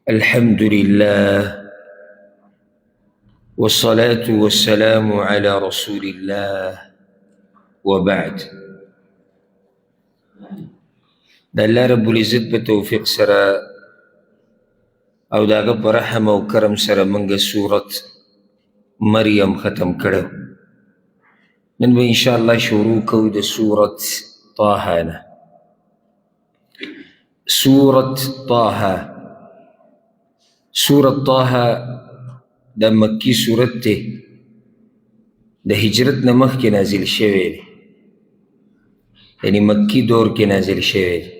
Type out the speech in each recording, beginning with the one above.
الحمد لله والصلاة والسلام على رسول الله وبعد. د الله رب العزت په توفیق سره او داغه په رحم او کرم سره منګه سورت مریم ختم کړو. نن به انشاءالله شروع کوو د سورت طه نه. سورت طه، سورت طه د مکی سورت دی، د هجرت نه مخکې نازل شوی دی، یعنی مکی دور کې نازل شوی دی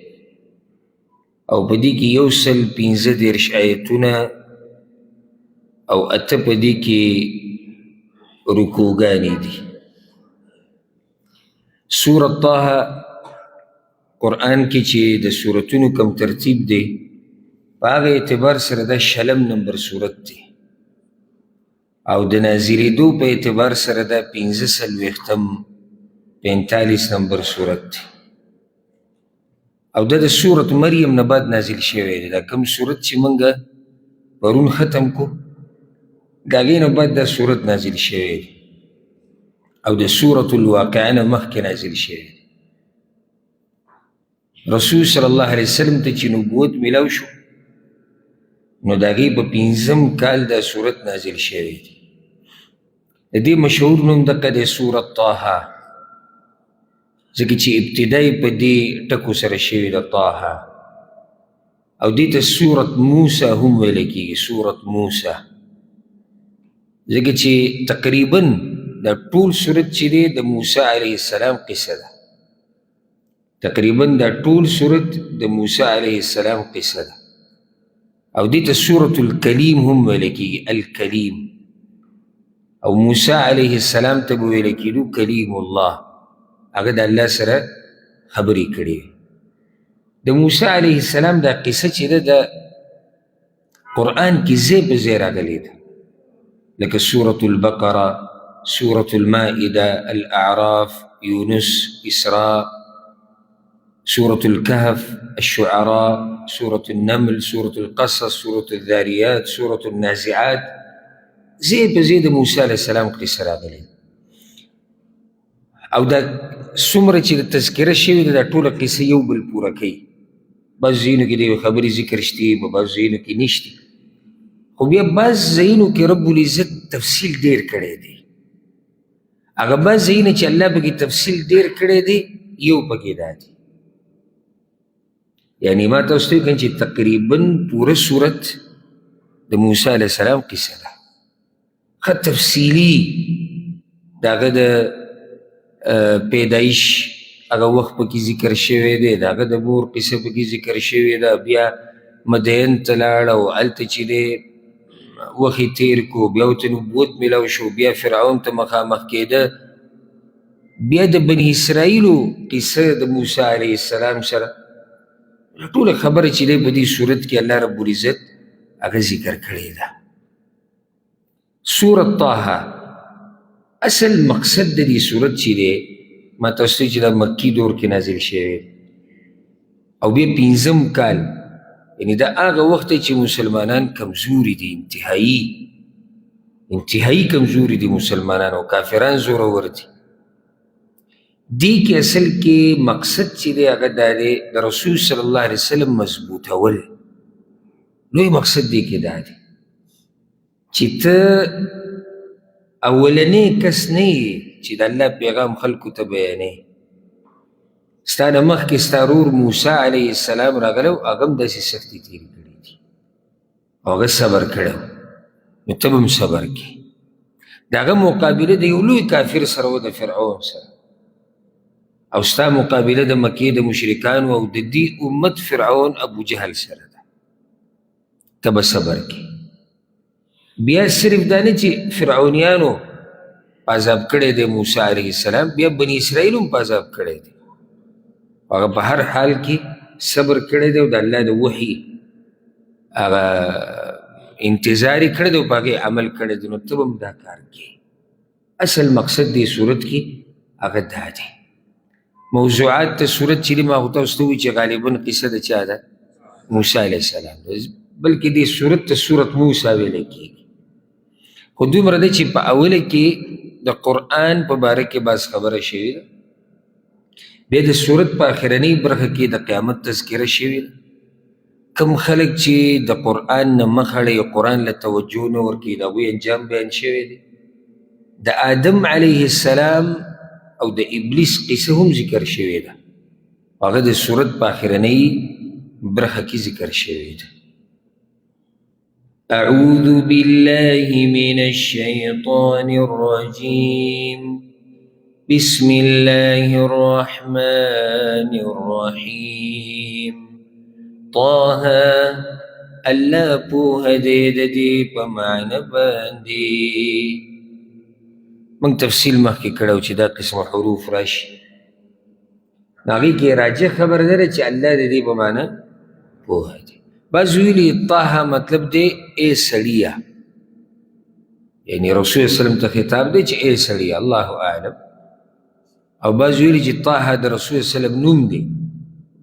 او په دې کې 115 آیتونه او 8 په دې کې رکوګانې دي. سورت طه قرآن کې چې د سورتونو کم ترتیب دی په هغه اعتبار سره دا 6 نمبر سورت دی او د نازلېدو په اعتبار سره دا 45 نمبر سورت دی او دا د سورت مریم نه بعد نازل شوی دی. دا کم سورت چې موږ پرون ختم کو د هغې نه بعد دا سورت نازل شوی دی او د سورت الواقعه نه مخکې نازل شوی دی. رسول صلی الله علیه وسلم ته چې نبوت میلاو شو نو د هغې په 5م کال دا سورت نازل شوی دی. د دې مشهور نوم دغه دی سورت طه، ځکه چې ابتدای په دې ټکو سره شوي د طه او دې ته سورت موسی هم ویل کېږي. سورت موسی ځکه چې تقریبا دا ټول سورت چې دی د موسی علیه السلام قصه ده. تقریبا دا ټول سورت د موسی علیه السلام قصه ده او دې ته سورت الکلیم هم ویل کېږي. الکلیم او موسی علیه السلام ته به ویل کېدو کلیم الله، هغه د الله سره خبرې کړي. د موسی علیه السلام دا قصه چې ده د قرآن کې ځای په ځای راغلې ده، لکه سورة البقره، سورة المائده، الاعراف، یونس، اسراء، سورة الكهف، الشعراء، سورة النمل، سورة القصص، سورة الذاريات، سورة النازعات. ځای په ځای د موسی علیه السلام قصه راغلې او دا څومره چې تذکره شوې ده دا ټوله قصه یو بل پوره کوي. بعض ځایونو کې د یوې خبرې ذکر شتي، په بعض ځایونو کې نشتي، خو بیا بعض ځایونو کې رب العزت تفصیل ډېر کړی دی. هغه بعض ځایونه چې الله پکې تفصیل ډېر کړی دی یو پکې دا دی، یعنی ما تاسو ته وکړم چې تقریبا پوره صورت د موسی علیه السلام قصه ده، ښه تفصیلي د هغه د پیدایش هغه وخت پکې ذکر شوی دی، د هغه د مور قصه پکې ذکر شوې ده، بیا مدین ته لاړ او هلته چې دی وخت یې تېر کړو، بیا ورته نبوت میلاو شو، بیا فرعون ته مخامخ کېده، بیا د بني اسرائیلو قصه د موسی علیه السلام سره ټوله خبره چې دی په دې صورت کې الله رب العزت هغه ذکر کړې ده. سورت طه اصل مقصد د دې صورت چې دی ما تاسو ته چې دا مکي دور کې نازل شوی او بیا 5م کال، یعنی دا هغه وخت چې مسلمانان کمزوري دي، انتهایی کمزوري دي مسلمانان او کافران زورور دي. دې کې اصل کې مقصد چې دی هغه دا دی د رسول صلی الله علیه وسلم مضبوطول. لوی مقصد دی کې دا دی چې ته اولنی کس نه یې چې د الله پیغام خلکو ته بیانې. ستا نه مخکې ستا ورور موسی علیه السلام راغلی او هغه هم داسې سختې تېرې کړي دي او هغه صبر کړی نو ته به هم صبر کړې. د هغه مقابله د یو لوی کافر سره و، د فرعون سره، او ستا مقابله د مکې د مشرکانو او د دې امت فرعون ابو جهل سره ده، ته به صبر کړې. بیا صرف دا نه چې فرعونیانو عذاب کړی دی موسی علیه السلام، بیا بني اسرائیل هم عذاب کړی دی، هغه په هر حال کې صبر کړی دی او د الله د وحي هغه انتظار یې کړی دی او په هغې عمل کړی دی. نو ته به هم دا کار کوې. اصل مقصد دې صورت کې هغه دا دی. موضوعات ته صورت چې دی ما خو تاسو ته ووایي چې غالبا قصه د چا ده؟ موسی علیه السلام ده، بلکې دې صورت ته صورت موسی ویلی کېږي. خو دومره ده چې په اوله کې د قرآن په باره کې بعض خبره شوې ده، بیا د صورت په اخرنۍ برخه کې د قیامت تذکره شوې ده. کم خلک چې د قرآن نه مخ اړوي، قرآن له توجه نه ورکوي، د هغوی انجام بیان شوی دی. د آدم علیه السلام او د ابلیس قصه هم ذکر شوې ده، هغه د صورت په اخرنۍ برخه کې ذکر شوې ده. اعوذ بالله من الشیطان الرجیم بسم الله الرحمن الرحیم طه الله پوهه دې د دې په معنی باندې. موږ تفصیل مخکې کړی چې دا قسمه حروف راشي، هغې کې راجح خبره ده چې الله د دې په معنی پوهه دی. بعض ویلي طه مطلب دی ای سړیه، یعنی رسول وسلم ته خطاب دی چې ای سړیه، الله اعلم. او بعض ویلي چې طه د رسول وسلم نوم دی،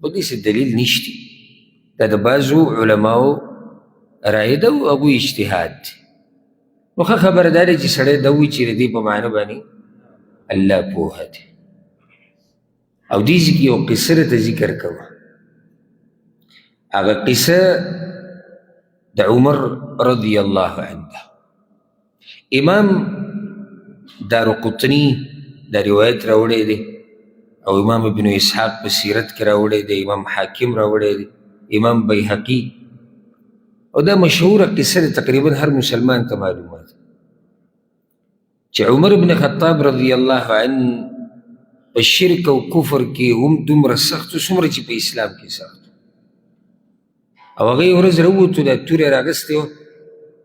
په دې څه دلیل نشته، دا د بعضو علماو رایه ده او هغوی اجتهاد دی. نو ښه خبره دا دی چې سړی دا ووایي چې د دې په معنی باندې الله پوهه دی. او دې کې یو قصه درته ذکر کوه، هغه قصه د عمر رضی الله عنه. امام دارقطني دا روایت راوړی دی، او امام ابن اسحاق په سیرت کې راوړی دی، امام حاکم راوړی دی، امام بیهقي. او دا مشهوره قصه ده، تقریبا هر مسلمان ته معلومه ده چې عمر بن خطاب رضی الله عنه په شرک او کفر کې هم دومره سخت و څومره چې په اسلام کې سخت. او هغه یې ورځ راووتو، دا تورې یې راغستې وه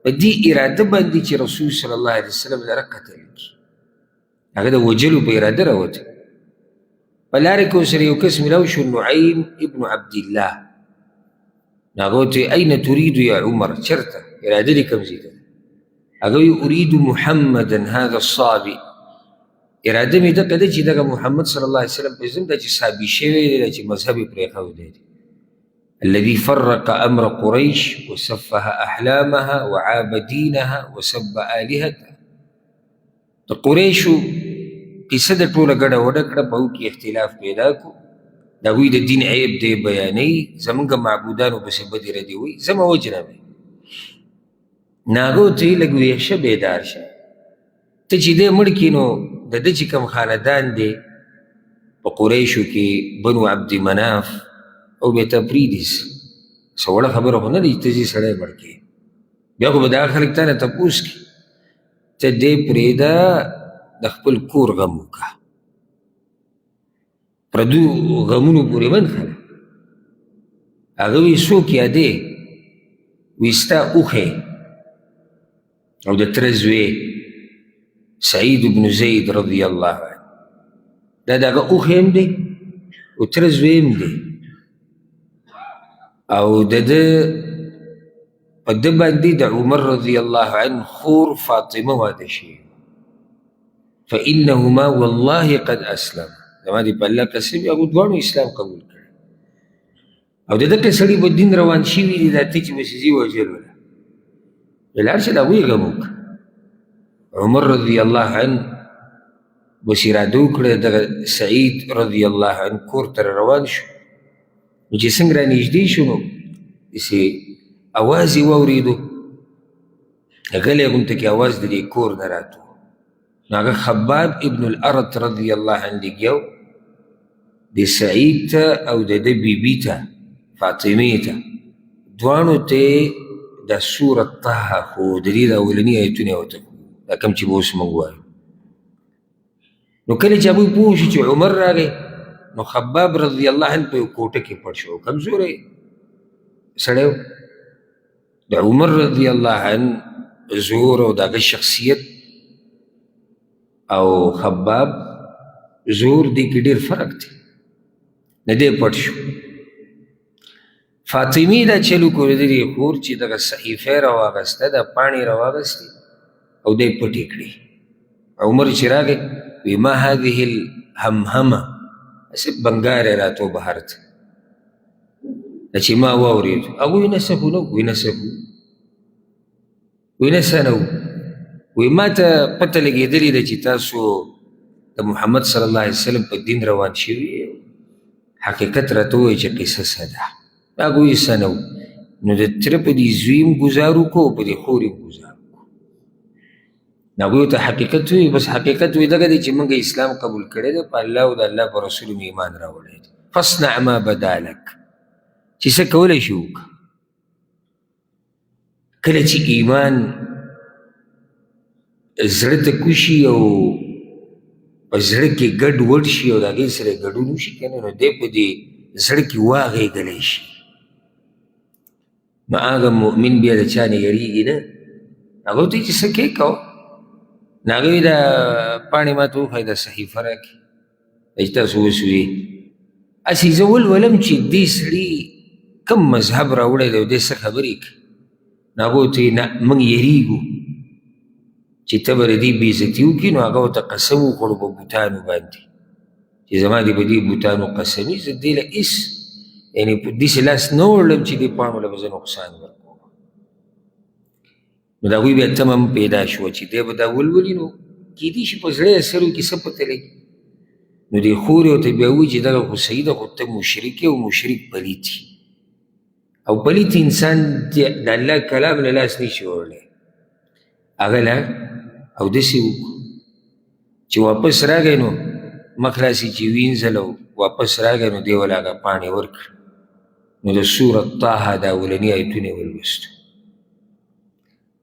په دې اراده باندې چې رسول صلی الله علیه وسلم لره قتل کړي، هغه د وجلو په اراده راوته. په لاره کې ورسره یو کس میلاو شو، نعیم ابن عبدالله. هغه ورته این تريد یا عمر، چېرته اراده دې کوم ځای ته؟ هغه وایي اريد محمدا هذا الصابي، اراده مې دغه ده چې دغه محمد صلی الله علیه وسلم پېژنم، دا چې صابي شوی دی، دا چې مذهب یې پرېښودی دی. الذي فرق امر قريش وسفه احلامها وعاب دينها وسب الهتها. د قریشو قصه د ټوله ګډه وډه کړه، په هغو کې اختلاف پیدا کړو، د هغوی د دین عیب دی بیانوي، زمونږ معبودانو پسې بدې ردې وایي، زه مه وجنه مې. نو هغه ورته ویل لږ ویښ شه، بیدار شه، ته چې دی مړ کړي نو د ده چې کوم خاندان دی په قریشو کې، بنو عبد مناف او بیا ته پرېږدي، څه وړه خبره خو نه ده چې ته ځې سړی مړ کړې. بیا خو به دغه خلک تا نه تپوس کړي، ته دې پرېږده، د خپل کور غم وکړه، پردو غمونو پورې بند خلک. هغه وایي څوک یادې؟ وایي ستا اوښی او د تره زوی سعید بن زید رضی الله عنه، دا د هغه اوښی هم دی او تره زوی هم دی. او د ده په ده باندې د عمر رضی الله عنه خور فاطمه واده شوې، فانهما والله قد اسلم، زما دې په الله قسم هغو دواړو اسلام قبول کړی. او د دغه سړي په دین روان شوي دي، دا ته چې بس ځي وژلوله، لاړ شه د هغوی غم وکړه. عمر رضی الله عنه بس اراده وکړه، دغه سعید رضی الله عنه کور ته روان شو. نو چې څنګه را نږدې شو نو داسې اواز یې واورېدو، غلی غوندې کې اواز د دې کور نه راته. نو هغه خباب ابن الارت رضی الله عنه لګیا و، د سعید ته او د ده بیبي ته فاطمې ته دواړو ته دا سورة طه ښودلي، د اولني ایتونه یې ورته دا کوم چې به اوس موږ وایو. نو کله چې هغوی پوه شو چې عمر راغی، نو خباب رضی الله عنه په یو کوټه کې پټ شو، کمزوری سړی و. د عمر رضی الله عنه زور او د هغه شخصیت او خباب زور دې کې ډېر فرق دی، نه دی پټ شو. فاطمې دا چلو کړی خور چې دغه صحیفه یې راواغسته، دا پاڼې یې راواغستې او دی پټې کړې. عمر چې راغی وی ما هذه الهمهمه، هسې بنګار یې راته بهر ته چې ما واورېد هغوی نه څه خو نه وي نه څه خو وي نه څه نه و وی ما ته پته لګېدلې ده چې تاسو د محمد صلی الله علیه وسلم په دین روان شوي حقیقت راته ووایي چې قصه څه ده هغوی څه نه و نو د تره په دې زوی هم ګزار وکړو په دې خور هم ګزار وکړو هغوی ته حقیقت وي بس حقیقت وي دغه دی چې موږ اسلام قبول کړی دی په الله او د الله په رسول مې ایمان راوړی دی فاصنع ما بدا لک چې څه کولی شي وکړه کله چې ایمان زړه ته کوشي او په زړه کې ګډ وډ شي او د هغې سره یې ګډون وشي که نه نو دی په دې زړه کې واغېږلی شي نو هغه مؤمن بیا د چا نه یېرېږي نه هغه ته چې څه کې کوه نو هغه وایي دا پاڼې ما ته وښایي دا صحیفه راکړي چې تاسو اوس وي هسې زه ولولم چې دې سړي کوم مذهب راوړی دی او دې څه خبرې کوي نو هغه ورته وایي نه موږ یېرېږو چې ته به د دې بېعزتي وکړي نو هغه ورته قسم وکړو په بوتانو باندې چې زما دې په دې بوتانو قسمي زه دې له هېڅ یعنې په داسې لاس نه وړلم چې دې پاڼو له به زه نقصان ورکوم نو د هغوی بیا تمه هم پیدا شوه چې دی به دا ولولي نو کیدای شي په زړه اثر وکړي څه پته لګي نو دې خور یې ورته بیا وایي چې دغه خو صحیح ده خو ته مشرک یې او مشرک پلیت او پلیت انسان د الله کلام له لاس نه شي وړلی هغه له اودسې وکړو چې واپس راغی نو مخ راسي چې وینځل او واپس راغی نو دی ول هغه پاڼې ورکړه نو د سورت طه دا اولني ایتونه یې ولوستو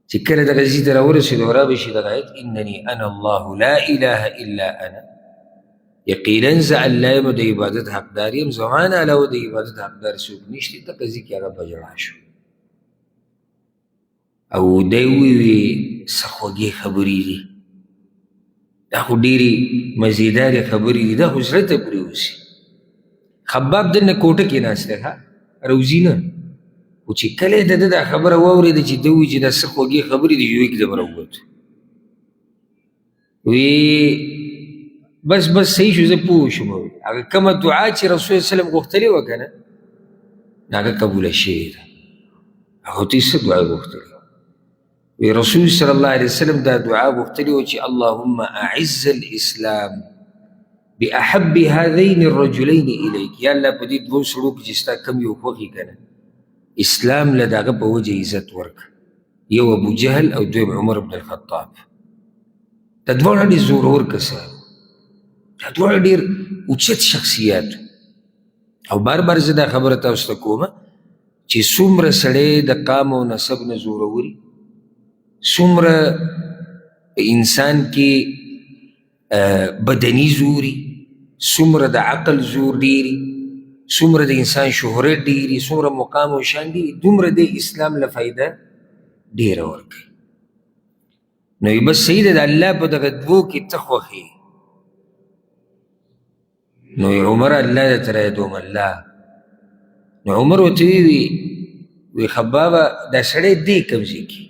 چې کله دغه ځي ته راورسېدو رابه شي دغه ایت انني انا الله لا اله الا انا یقینا زه الله یم د عبادت حقدار یم زما نه علاوه د عبادت حقدار څوک نشته دغه ځي کې هغه په ژړا شو او دی ووی څه خوږې خبرې دي دا خو ډېرې مزیدارې خبرې دي دا خو زړه ته پرېوځي خباب دننه کوټه کې ناست دی ښه روزي نه خو چې کله یې د ده دا خبره واورېده چې ده وایي چې دا څه خوږې خبرې دي یو کده به راووتو وی بس صحیح شو زه پوه شوم هغه کومه دعا چې رسول وسلم غوښتلې وه که نه هغه قبوله شوې ده هغه ته یې څه دعا غوښتلې وی رسول صلی الله علیه وسلم دا دعا غوښتلې وه چې اللهم اعز الاسلام باحب هذین الرجلین الیک یا الله په دې دوو سړو کې چې ستا کم یو خوښ که نه اسلام له د هغه په وجه عزت ورکړه یو ابو جهل او دویم عمر بن الخطاب دا دواړه ډېر زورور کسان دا دواړه ډېر اوچت شخصیات او بار بار زه دا خبره تاسو ته کومه چې څومره سړی د قام او نسب نه زوروري څومره انسان کې بدني زوري څومره د عقل زور ډېري څومره د انسان شهرت ډېري څومره مقام او شان ډېري دومره د اسلام له فایده ډېره ورکوي نو بس صحیح ده د الله په دغه دوو کې ته خوښ یې نو عمر الله درته رایادوم الله نو عمر ورته وی خبابه دا سړی دی کوم ځای کې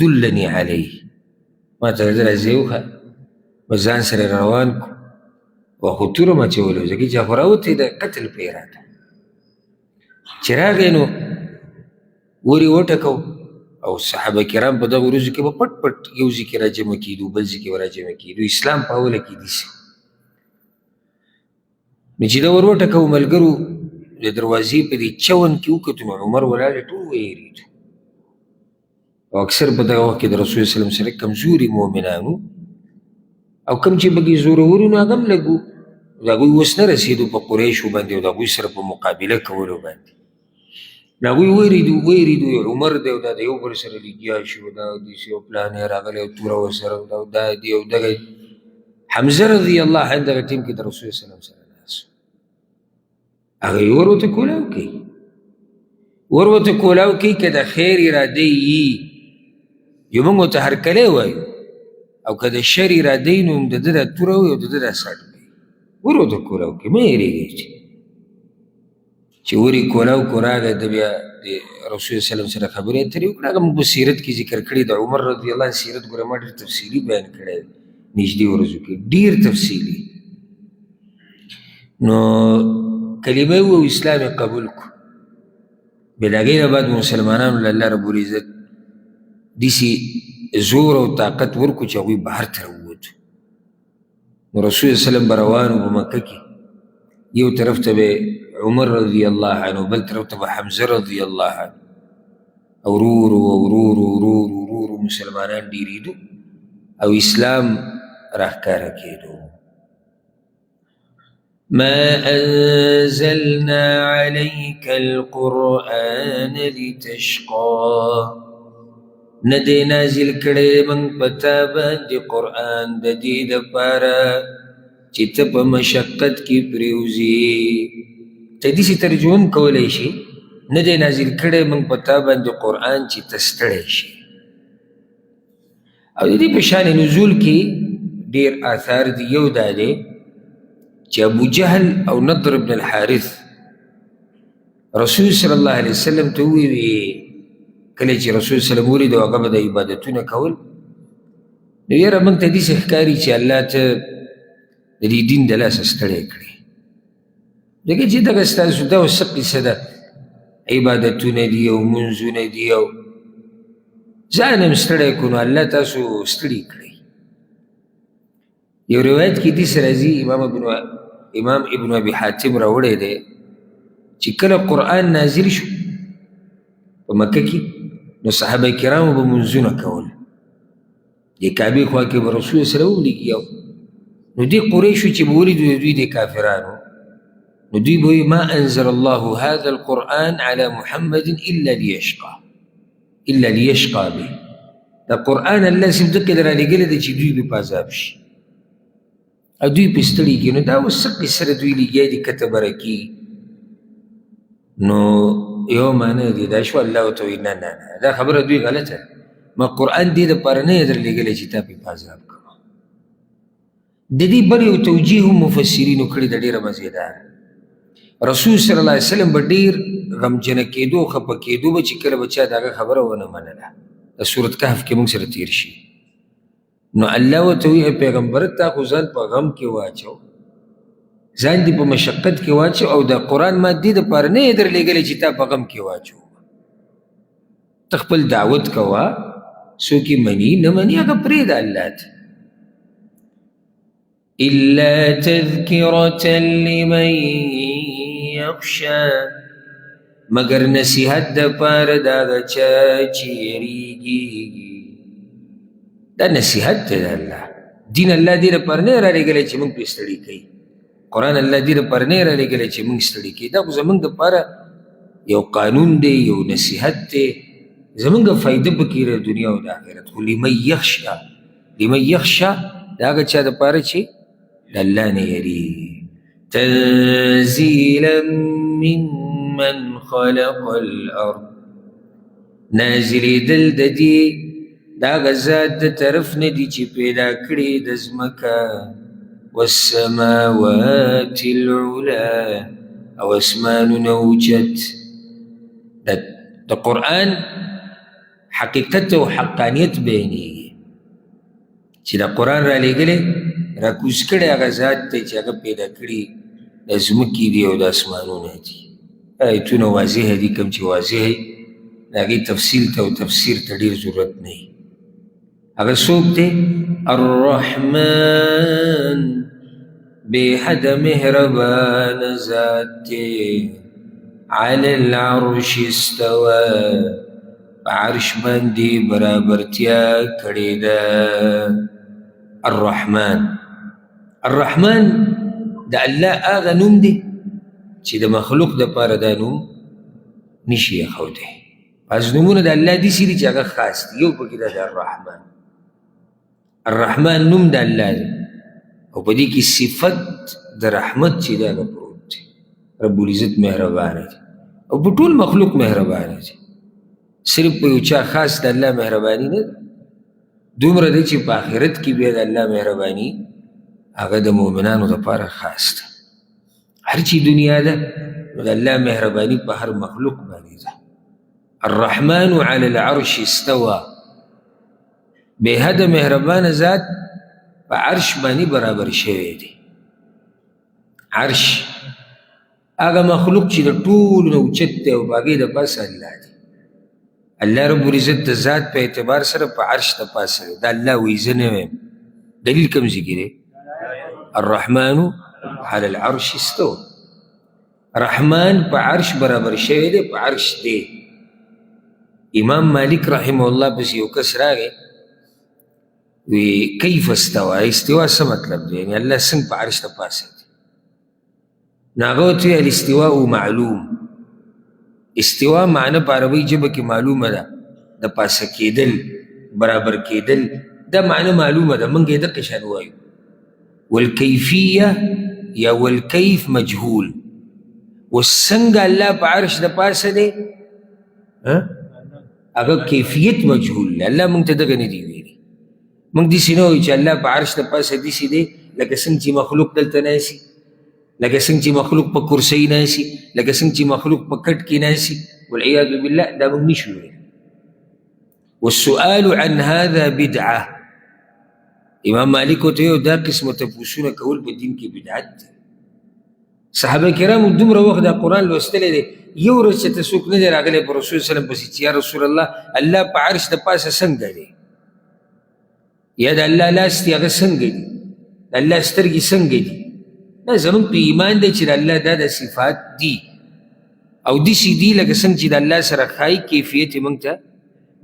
دلني علیه ما ته زه راځې وښه بس ځان سره روان کړو او خو توره مه اچولې وه ځکه چې خو راوتی د قتل په اراده چې راغی نو ور یې وټکو او صحابه کرام په دغه ورځو کې به پټ پټ یو ځای کې راجمع کېدو بل ځای کې به راجمع کېدو اسلام په اوله کې داسې نو چې دا ور وټکو ملګرو د دروازې په دې چون کې وکتو نو عمر ولاړې ټول ویرېدو او اکثر په دغه وخت کې د رسول وسلم سره کمزوري مؤمنانو او کوم چې بګي زورورو نو هغه هم لږ و د هغوی اوس نه رسېدو په قریشو باندې او د هغوی سره په مقابله کولو باندې نو هغوی ویرېدو عمر دی او دا د یو بل سره لګیا شو دا داسې یو پلان یې راغلی او توره ورسره دا دی او دغه حمزه رضی الله عنه دغه ټیم کې د رسول وسلم سره ناست هغه یې ور ورته کولاو کوي که د خیر اراده یي یو موږ ورته هرکلی وایو او که د شر اراده یي نو د ده دا توره وي او د ده دا سټ وي ور ورته کولاو کوي مه هېرېږئ چې ور یې کولاو کو راغی د بیا د رسول وسلم سره خبرې اترې وکړه هغه موږ په سیرت کې ذکر کړي د عمر رضی الله عنه سیرت ګوره ما ډېر تفصیلي بیان کړی دی نږدې ورځو کې ډېر تفصیلي نو کلمه و اسلام قبول کو بیا د هغې نه بعد مسلمانانو له الله رب العزت داسې زور او طاقت ورکو چې هغوی بهر ته راووتو نو رسول وسلم به روان و په مکه کې یو طرف ته به عمر رضی الله عنه بل طرف ته به حمزه رضی الله عنه او ورورو مسلمانان ډېرېدو او اسلام راښکاره کېدو ما أنزلنا عليك القرآن لتشقى ندی نازل کړی موږ په تا باندې قرآن د دې دپاره چې ته په مشقت کې پرېوځې ته داسې ترجمه هم کولی شي ندی نازل کړی موږ په تا باندې قرآن چې ته ستړی شي او د دې په شان نزول کې ډېر آثار دي یو دا دی چې ابو جهل او نضر بن الحارث رسول صلی الله علیه وسلم ته وویلي کله چې رسول صلی ولیدو هغه به د عبادتونه کول نو یاره موږ ته داسې ښکاري چې الله ته د دې دین د لاسه ستړی کړي ځکه چې دغه ستاسو دا اوس څه قصه ده عبادتونه دي او منځونه دي او ځان هم ستړی کړو نو الله تاسو ستړي کړئ یو روایت کې داسې راځي امام ابن ابي حاتم راوړی دی چې کله قرآن نازل شو په مکه کې نو صحابه کرامو به منځونه کول د کعبې خوا کې به رسول سره ولیږي نو دې قریشو چې به ولیدو د دوی د کافرانو نو دوی به ما انزل الله هذا القرآن على محمد الا ليشقى به دا قرآن الله سم ځکه در رالیږلی دی چې دوی به په عذاب شي او دوی پې ستړي کړي نو دا اوس څه قصه د دوی لګیا دي کته برکي نو یو معنی دی دا شو الله ورته وایي نه دا خبره دوی غلطه ما قرآن دې دپاره نه یې در لېږلی چې تا پې په عذاب کوه د دې بل یو توجیه هم مفسرینو کړې ده ډېره مزېداره رسول صلی الله علیه وسلم به ډېر غمجنه کېدو خفه کېدو به چې کله به چا د هغه خبره ونه منله د سورت کهف کې موږ سره تېر شي نو الله ورته وایي پیغمبره تا خو ځان په غم کې واچو ځان دې په مشقت کې واچو او د قرآن ما دې دپاره نه یې در لېږلی چې تا په غم کې واچو ته خپل دعوت کوه څوک یې مني نه مني هغه پرېږده الله ته إلا تذكرة لمن يخشى مگر نصیحت دپاره د هغه چا چې یریږي دا نصیحت دی د الله دین الله دې دپاره نه یې رالیږلی چې موږ پرې ستړي کوي قرآن الله دې دپاره نه یې رالیږلی چې موږ ستړي کوي دا خو زموږ دپاره یو قانون دی یو نصیحت دی زموږ فایده پکې د دنیا او د آخرت خو لمن یخشا د هغه چا دپاره چې د الله نه یریږي تنزیلا ممن خلق الارض نازلېدل د دې د هغه ذات د طرف نه دي چې پیدا کړي د ځمکه والسماوات العلا او اسمانونه اوچت د قرآن حقیقت او حقانیت بیانېږي چې د قرآن رالیږلی راکوز کړی هغه ذات دی چې هغه پیدا کړي د ځمکې دي او د اسمانونه دي ایتونه واضحه دي کوم چې واضحه د هغې تفصیل ته او تفسیر ته ډېر ضرورت نه وي هغه څوک دی الرحمن بے حد مهربان ذات دی علی العرش استوى عرش باندې برابرتیا کړې ده الرحمن د الله هغه نوم دی چې د مخلوق دپاره دا نوم نشي ایښودی بعض نومونه د الله داسې دي چې هغه خاص دي یو پکې ده د الرحمن نوم د الله دی او په دې کې صفت د رحمت چې دا نه پروت دی رب العزت مهربانه دی او په ټول مخلوق مهربانه دی صرف په یو چا خاص د الله مهرباني نه ده دومره دی چې په آخرت کې بیا د الله مهرباني هغه د مؤمنانو دپاره خاص ده هر چې دنیا ده نو د الله مهرباني په هر مخلوق باندې ده الرحمن علی العرش استوى بے حد مهربان ذات په عرش باندې برابر شوی دی عرش هغه مخلوق چې د ټولو نه اوچت دی او په هغې د پاسه الله دی. الله رب العزت د ذات په اعتبار سره په عرش د پاسه دی. دا الله وایي زه نه ویم. دلیل کوم ځای کې دی؟ الرحمن على العرش استوى. رحمان په عرش برابر شوی دی، په عرش دی. امام مالک رحمه الله پس یو کس راغی وی کیف استوا، استوا څه مطلب دی؟ یعنی الله څنګه په عرش د پاسه دی؟ نو هغه ورته ویل الاستواء معلوم. استوا معنی په عربۍ ژبه کې معلومه ده، د پاسه کېدل، برابر کېدل، دا معنی معلومه ده، موږ یې دقه شان وایو. والکیفیه یا والکیف مجهول. اوس څنګه الله په عرش د پاسه دی هغه کیفیت مجهول دی. الله موږ ته دغه نه دي ویلي. موږ داسې نه وایو چې الله په عرش د پاسه داسې دی لکه څنګه چې مخلوق دلته ناستي، لکه څنګه چې مخلوق په کرسۍ ناستي، لکه څنګه چې مخلوق په کټ کې ناستي. والعیاذ بالله دا موږ نشو ویلی. والسؤال عن هذا بدعه. امام مالک ورته ویل دا قسمه تپوسونه کول په دین کې بدعت دی. صحابه کرامو دومره وخت دا قرآن لوستلی دی، یو ورځ چې ته څوک نه دی راغلی په رسول صلی الله پسې چې یا رسول الله الله په عرش د پاسه څنګه دی، یا د الله لاس دی هغه څنګه دي، د الله سترګې څنګه دي. دا زموږ په ایمان دی چې د الله دا د صفات دي او داسې دي لکه څنګه چې د الله سره ښایي کیفیت یې موږ ته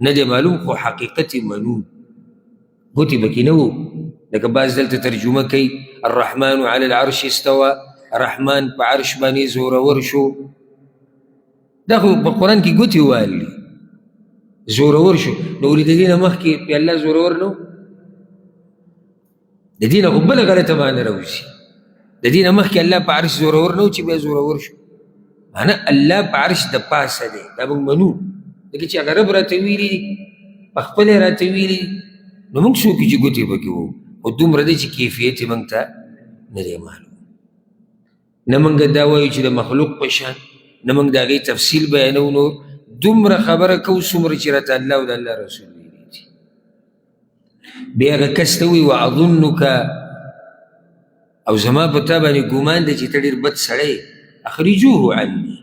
نه دی معلوم، خو حقیقت یې منو. ګوتې پکې نه وو. لکه بعض دلته ترجمه کوي الرحمن علی العرش استوى، رحمان په عرش باندې زورور شو. دا خو په قرآن کې ګوتې وویل دي زورور شو. نو ولې د دې نه مخکې پې الله زورور نه و؟ د دې نه خو بله غلطه معنی راوځي. د دې نه مخکې الله په عرش زورور نه و چې بیا زورور شو. معنی الله په عرش د پاسه دی، دا موږ منو. لکه چې هغه رب راته ویلي دي، پخپله یې راته ویلي دي، نو موږ څوک چې ګوتې پکې وو. خو دومره دی چې کیفیت یې موږ ته نه دی معلوم. نه موږ دا وایو چې د مخلوق په شان، نه موږ د هغې تفصیل بیانو. نور دومره خبره کوو څومره چې راته الله او د الله رسول ویلي دي. بیا هغه کس ته وایي واظنک، او زما په تا باندې ګمان دی چې ته ډېر بد سړی، اخرجوه عني،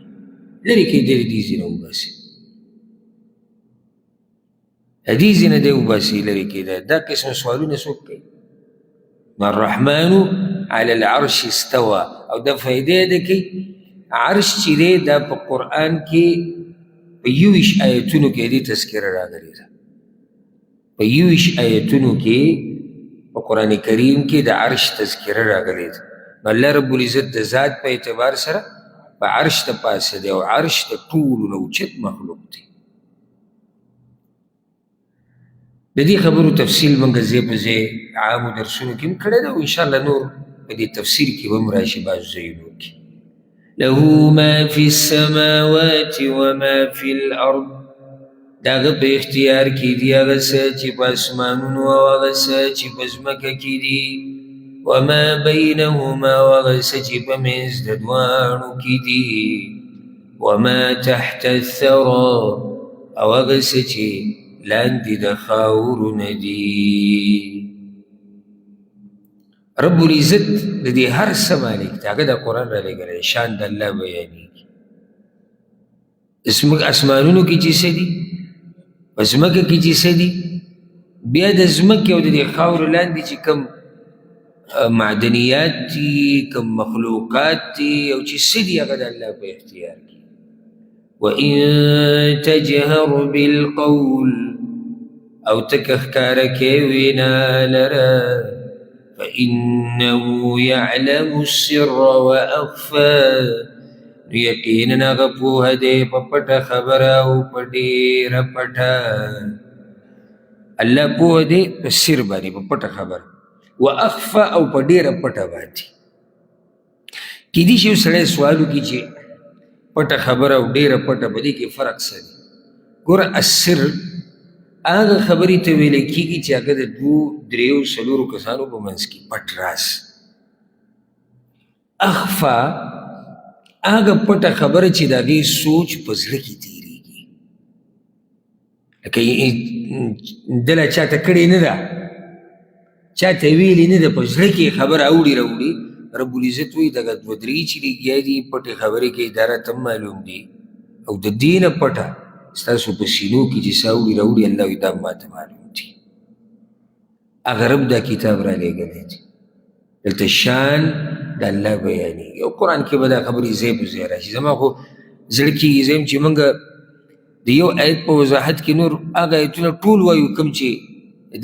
لرې کړئ دې ځای نه وباسئ، دې ځای نه دی وباسئ، لرې کړئ. دا قسم سوالونه څوک کوي؟ نو الرحمن علی العرش استوى. او دا فایده ده کوي عرش چې دی دا په قرآن کې په 21 آیتونو کې دې تذکره راغلې ده. په 21 آیتونو کې په قرآن کریم کې د عرش تذکره راغلې ده. نو الله رب العزت د ذات په اعتبار سره په عرش د پاسه دی، او عرش د ټولو نه اوچت مخلوق دی. د دې خبرو تفصیل موږ ځای په ځای عامو درسونو کې هم کړی ده، او انشاءالله نور په دې تفسیر کې به هم راشي بعضو ځایونو کې. له ما فی السماوات وما فی الارض، د هغه په اختیار کې دي هغه څه چې په اسمانونو او هغه څه چې په ځمکه کې دي، وما بینهما او هغه څه چې په منځ د دواړو کې دي، وما تحت الثرى او هغه څه چې لاندې د خاورو نه دي. رب العزت د دې هر څه مالک دی. هغه د قرآن رالیږلی، شان د الله بیانېږي. اسمانونو کې چې څه دي، په ځمکه کې چې څه دي، بیا د ځمکې او د دې خاورو لاندې چې کوم معدنیات دي، کوم مخلوقات دي او چې څه دي، هغه د الله په اختیار کې. وَإِن تَجْهَرْ بِالْقَوْلِ، او تک ښکاره کې وینا لره، فَإِنَّهُ يَعْلَمُ السِّرَّ وَأَخْفَى، یقینا هغه پوهه دی په پټه خبره او په ډېره پټه. الله پوهه دی په سر باندې، په پټه خبره، واخفى او په ډېره پټه باندې. کیدای شي سړی سوال وکړي چې پټه خبره او ډېره پټه په دې کې فرق څه دی؟ ګوره السر هغه خبرې ته ویلی کېږي چې هغه د 2 3 4 کسانو په منځ کې پټ راز. اخفا هغه پټه خبره چې د هغې سوچ په زړه کې تېرېږي، لکه دله چاته کړې نه ده، چاته ویلې نه ده، په زړه کې خبره اوړي راوړي، رب العزت وایي دغه دوه درې چې لګیا دي پټې خبرې کوي دا راته هم معلوم دي او د دې نه پټه ستاسو په سینو کې چې څه اوړي راوړي الله وایي دا ماته معلوم دي هغه رب دا کتاب را لېږلی دی دلته شان د الله بیانېږي او قرآن کې به دا خبرې ځای په ځای راشي زما خو زړه کېږي زه یم چې موږ د یو آیت په وضاحت کې نور هغه آیتونه ټول وایو کوم چې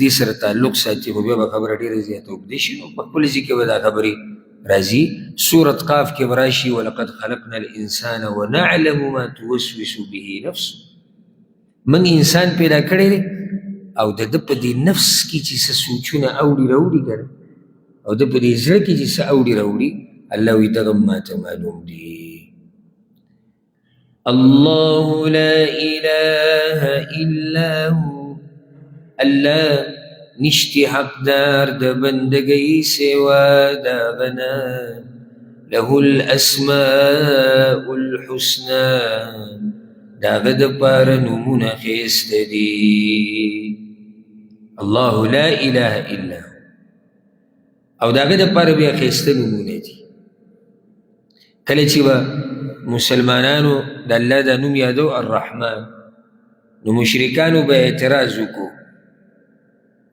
دې سره تعلق ساتي خو بیا به خبره ډېره زیاته اوږدې شي نو په خپل ځای کې به دا خبرې راځي سورة قاف کې به راشي ولقد خلقنا الانسان ونعلم ما توسوس به نفسه موږ انسان پیدا کړی دی او د ده په دې نفس کې چې څه سوچونه اوړي راوړي که او د په دې زړه کې چې څه اوړي راوړي الله وایي دغه ماته معلوم دي الله لا اله الا هو الله نشتی حقدار د بندګۍ سوا د غنا له الاسماء الحسنى د هغه دپاره نومونه ښایسته دي الله لا اله الا هو او د هغه دپاره بیا ښایسته نومونه دي کله چې به مسلمانانو د الله دا نوم یادو الرحمن نو مشرکانو به اعتراض وکړو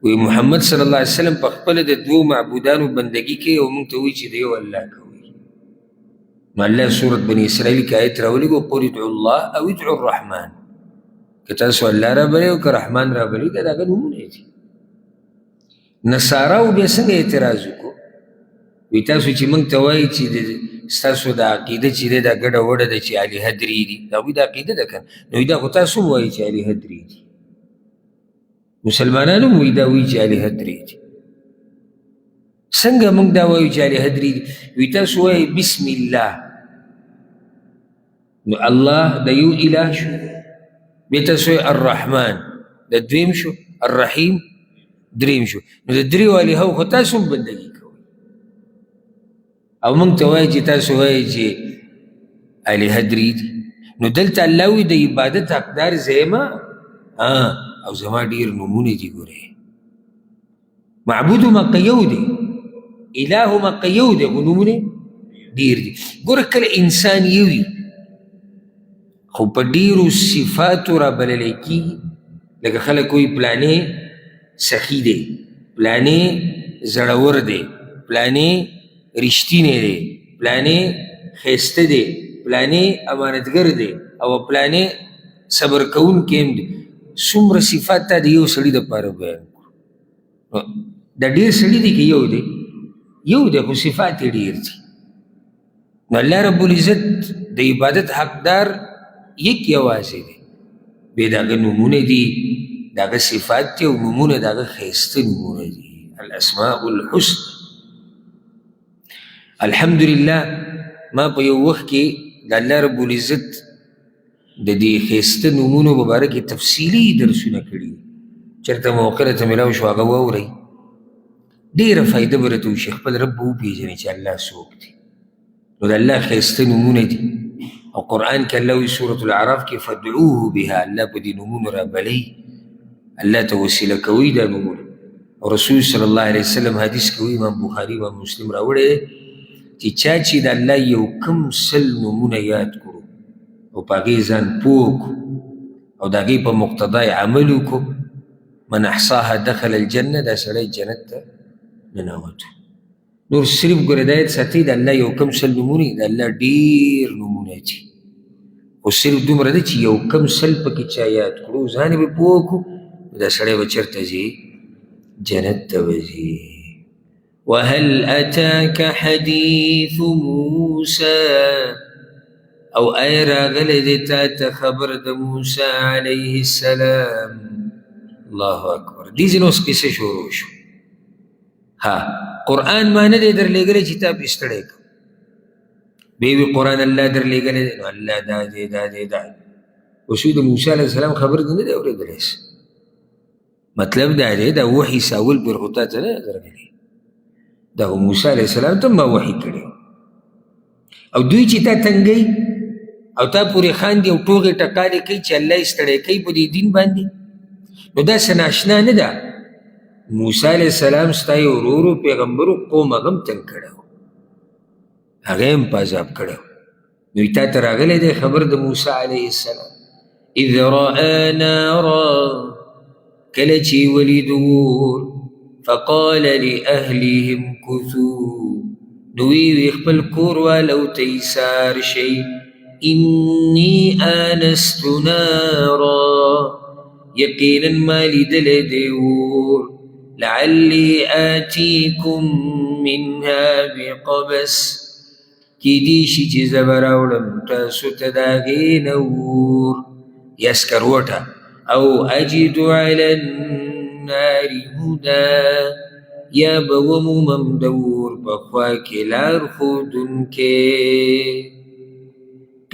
وی محمد صلی الله علیه وسلم په خپله د دوو معبودانو بندګي کوي او موږ ته وایي چې د یو الله کوي نو الله سورت بني اسرائیل کې آیت راولېږو قل ادعوا الله او ادعوا الرحمن که تاسو الله رابلئ او که رحمان رابلئ دا د هغه نومونه دي نصاراو بیا څنګه اعتراض وکړو وی تاسو چې موږ ته وایي چې ستاسو د عقیده چې دی دا ګډه وډه ده چې الهه درې دي د هغوی د عقیده ده که نو وایي دا خو تاسو هم وایي چې الهه درې دي مسلمانانو هم وایي دا وایي چې الهه درې دي څنګه موږ دا وایو چې الهه درې دي وایي تاسو وایي بسم الله نو الله د یو اله شو بیا تاسو وایي الرحمن د دویم شو الرحیم دریم شو نو د دریو الهو خو تاسو هم بندګي کوئ او موږ ته وایي چې تاسو وایي چې الهه درې دي نو دلته الله وایي د عبادت حقدار زه یم او زما ډېر نومونه دي ګورې معبود مکه یو دی اله مکه یو دی خو نومونه ډېر دي ګوره کله انسان یو وي خو په ډېرو صفاتو رابللی کېږي لکه خلک وایي پلانې سخی دی پلانې زړور دی پلانې رښتینی دی پلانې ښایسته دی پلانې امانتګر دی او پلانې صبر کوونکی هم دی څومره صفات تا د یو سړي دپاره بیان کړو دا ډېر سړي دی که یو دی خو صفات یې ډېر دي نو الله رب العزت د عبادت حقدار یک یوازې دی بیا د هغه نومونه دي د هغه صفات دي او نومونه د هغه ښایسته نومونه دي الاسماء الحسن الحمدلله ما په یو وخت کې د الله رب العزت د دې ښایسته نومونو په باره کې تفصیلي درسونه کړي چېرته موقع راته میلاو شو هغه واورئ ډېره فایده به راته وشي خپل رب به وپېژنئ چې الله څوک دی نو د الله ښایسته نومونه دي او قرآن کې الله وایي سورة الاعراف کې فادعوه بها الله په دې نومونو رابلئ الله ته وسیله کوئ دا نومونه او رسول صلی الله علیه وسلم حدیث کې وایي امام بخاري امام مسلم راوړی دی چې چا چې د الله یو کم سل نومونه یاد کړو او په هغې ځان پوه کړو او د هغې په مقتدا یې عمل وکړو من احصاها دخل الجنه دا سړی جنت ته ننوتو نور صرف ګوره دا یاد ساتئ د الله یو کم سل نومونه د الله ډېر نومونه دي خو صرف دومره ده چې یو کم سل پکې چا یاد کړو ځان یې به پوه کړو دا سړی به چېرته ځي جنت ته به ځي وهل اتاك حديث موسى او اي راغلی دی تا ته خبر د موسی علیه السلام الله اکبر دې ځینې اوس قصه شروع شو ها قرآن ما نه دی درلېږلی چې تا پرې ستړی کړم بیا وي قرآن الله درلېږلی دی نو الله دا دی دا دی دا دی اوس د موسی علیه السلام خبر دې نه دی اورېدلی مطلب دا دی دا وحي ساول پر خو تا ته نه درغلی دا موسی علیه السلام ته ما وحي کړی او دوی چې تا تنګوي او تا پورې خاندي او ټوغې ټکالې کوي چې الله یې ستړی کوي په دې دین باندې نو داسې ناشنا نه ده موسی علیه السلام ستا یو ورو ورو پیغمبرو قوم هغه هم تنګ کړی و هغه هم په عذاب کړی نو تا ته راغلی دی خبر د موسی علیه السلام اذ رأى نارا کله چې ولید اور فقال لأهلهم كثوا نو وی خپل کور والو ته ایثار شئ إني آنست نارا یقینا ما لیدلی دی اور لعلی آتیکم منها بقبس کیدی شي چې زه به راوړم تاسو ته د هغې نه اور یا سکروټه او اجد علی النار هدا یا به ومومم د اور په خوا کې لار ښودونکی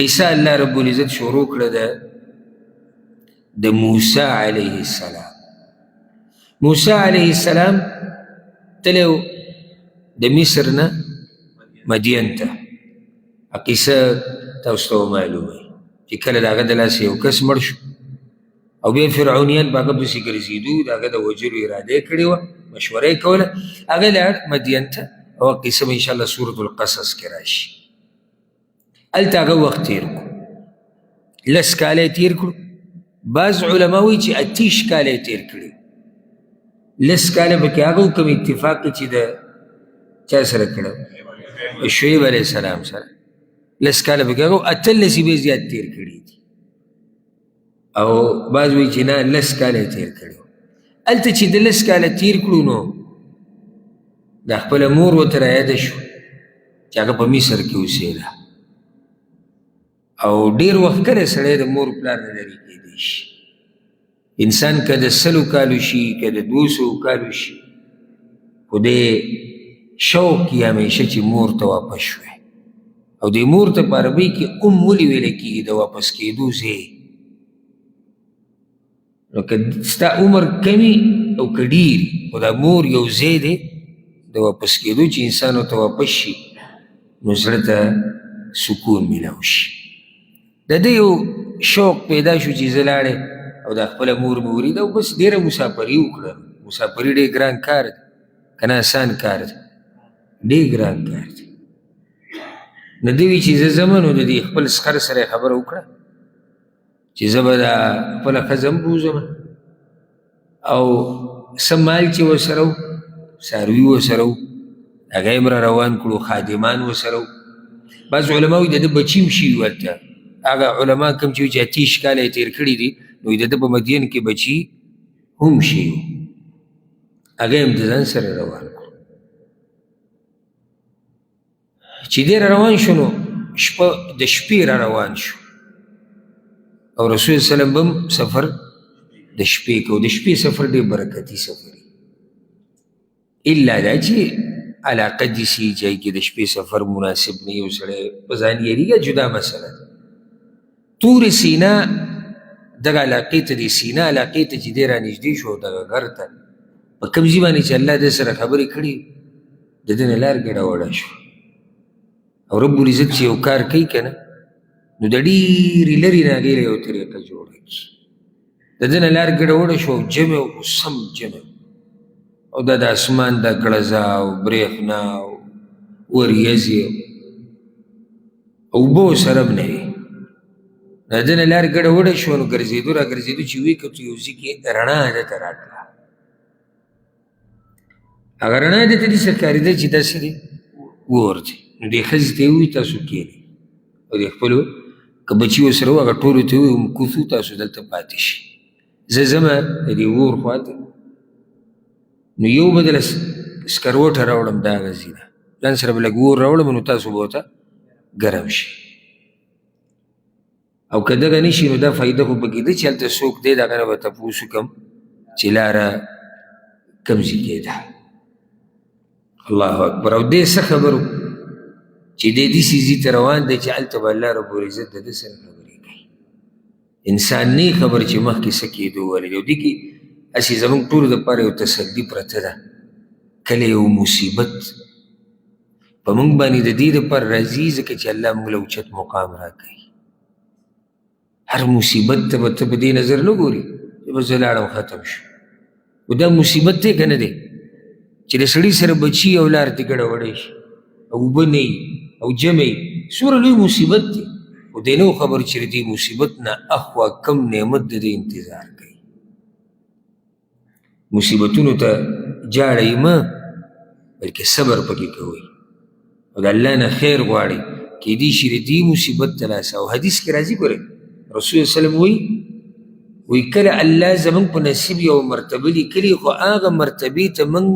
قصه الله رب العزت شروع کړه ده د موسی علیه السلام موسی علیه السلام تللی د مصر نه مدین ته قصه تاسو ته معلومه چې کله د هغه د لاسه یو کس مړ شو او بیا فرعونیان په هغه پسې ګرځېدو د هغه د وژلو اراده یې کړې وه مشوره یې کوله هغه لاړ مدین ته او قصه به انشاءالله سورة القصص کې راشي هلته هغه وخت تېر کړو لس کاله یې تېر کړو بعض علما وایي چې 28 کاله یې تېر کړي لس کاله پکې هغه کوم اتفاق چې د چا سره کړی شعیب علیه السلام سره لس کاله پکې هغه 18 یې زیات تېر کړي دي او بعض وایي چې نه لس کاله یې تېر کړي هلته چې د لس کاله تېر کړو نو د خپله مور ورته رایاده شو چې هغه په مصر کې اوسېده او ډېر وخت کله سړی د مور پلار نه لرې کېدی شي انسان که د 100 کالو شي که د 200 کالو شي خو د شوق یې همیشه چې مور ته واپس شوی او د مور ته په عربۍ کې ولې ویلی کېږي د واپس کېدو ځای نو که ستا عمر کمی او که ډېر خو دا مور یو ځای دی د واپس کېدو چې انسان ورته واپس شي نو زړه ته سکون میلاو شي د ده یو شوق پیدا شو چې زه لاړې او دا خپله مور مې ولید او بس ډېره مسافري وکړه مسافري ډېر ګران کار دی که نه اسان کار دی ډېر ګران کار دی نو ده وي چې زه ځمه نو د دې خپل سخر سره یې خبره وکړه چې زه به دا خپله ښځه هم بوځم او څه مال چې ورسره و څاروي ورسره و هغه یې را روان کړو خادمان ورسره و بعض علما وایي د ده بچي هم شوي ورته هغه علما کوم چې 30 کاله یې تېر کړي دي نو د ده په مدین کې بچي هم شوي و هغه یې هم د ځان سره روان کړو چې دی را روان شو نو شپه د شپې را روان شو او رسول سلم بم سفر د شپې کو د شپې سفر ډېر برکتي سفر الا دا چې علاقه دې سي ځای کې د شپې سفر مناسب نه یو سړی په ځان یېرېږي جدا مسله ده تور سینا دغه علاقې ته د سینا علاقې ته چې دی را نږدې شو دغه غر ته په کوم ځای باندې چې الله د سره خبرې کړي د ده نه لار ګډه وړه شو او رب العزت چې یو کار کوي که نه نو د ډېرې لرې نه هغې له یو طریقه جوړه کړي د ده نه لار ګډه وړه شو او جمع او سم جمع او دا د اسمان دا ګړزه او برېښنا او وریځې اوبو سره هم نه وي د ده نه لار ګډه وړه شوه نو ګرځېدو را ګرځېدو چې ویې کتو یو ځای کې رڼا ده ته راتله هغه رڼا ده ته داسې ښکارېده چې داسې دی اور دی نو دې ښځې ته یې ووایي تاسو کښېنئ او د خپلو که بچي ورسره وو هغه ټولو ته یې ووایي کوڅو تاسو دلته پاتې شي زه ځمه د دې اور خواته نو یو به دله سکروټه راوړم دا هغه ځای ده ځان سره به لږ اور راوړم نو تاسو به ورته ګرم شي او که دغه نه شي نو دا فایده خو پکې ده چې هلته څوک دی د هغه نه به تپوس وکړم چې لاره کوم ځای کې ده الله اکبر او دې څه خبرو چې دی داسې ځای ته روان دی چې هلته به الله رب العزت د ده سره خبرې کوي انسان نه خبر چې مخکې څه کېدو ولې او دې کې هسې زموږ ټولو دپاره یو تسلي پرته ده کله یو مصیبت په موږ باندې د دې دپاره راځي ځکه چې الله موږ له اوچت مقام راکوي هر مصیبت ته به ته په دې نظر نه ګوري چې بس زه لاړم ختم شو خو دا مصیبت دی که نه دی چې د سړي سره بچي او لار دې ګډه وړی شي او اوبه نه وي او جمعي څومره لوی مصیبت دی خو دی نه و خبر چې د دې مصیبت نه اخوا کم نعمت د دې انتظار کوي مصیبتونو ته جاړئ مه بلکې صبر پکې کوئ او د الله نه خیر غواړئ کیدای شي د دې مصیبت ته لاس او حدیث کې راځي ګورئ رسول وسلم وی کله الله زمونږ په نصیب یو مرتبه لیکلي خو هغه مرتبې ته موږ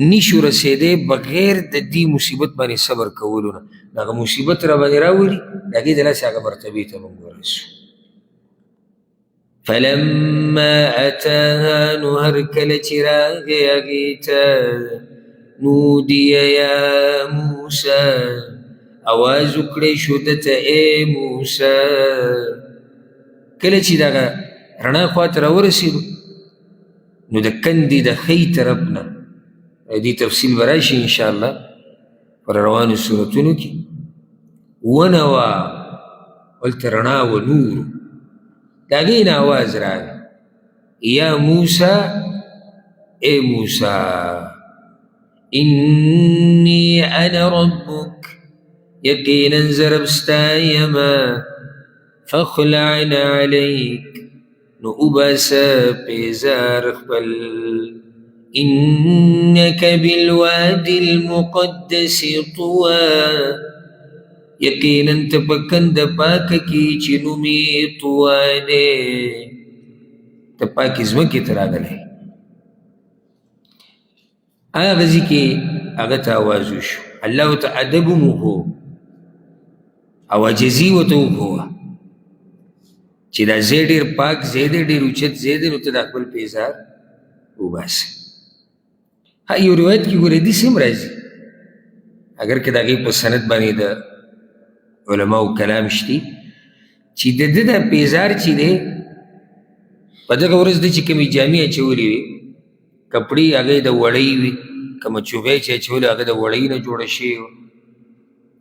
نشو رسېدی بغیر د دې مصیبت باندې صبر کولو نه هغه مصیبت را باندې راولي د هغې د لاسې هغه مرتبې ته موږ ورسو فلما اتاها نو هر کله چې راغی هغې ته نودي یا موسی اواز وکړی شو دته ای موسی کله چې دغه رڼا خواته راورسېدو نو د کندې د ښی طرف نه دې تفصیل به راشي انشاءالله پر روانو صورتونو کې ونه وه هلته رڼا و نور د هغې نه اواز راغی یا موسی ای موسی انی انا ربک یقینا زه رب ستا یمه فاخلعن علیک نو وباسه پیزار خپل انک بالوادي المقدس طوى یقینا ته په کنده پاکه کې چې نوم یې طوی دی ته پاکې ځمکې ته راغلی هغه ځای کې هغه ته آواز وشو الله ورته ادب هم وښو او عاجزي ورته وښوه چې دا ځای ډېر پاک ځای دی ډېر اوچت ځای دی نو ته دا خپل پیزار وباسه یو روایت کې ګورې حدیث هم راځي اگر که د هغې په سند باندې د علماو کلام شتي چې د ده دا پیزار چې دی په دغه ورځ ده چې کومې جامې اچولې وي کپړې هغې د وړۍ وي کومه چوبۍ چې اچولې هغه د وړۍ نه جوړه شوې وه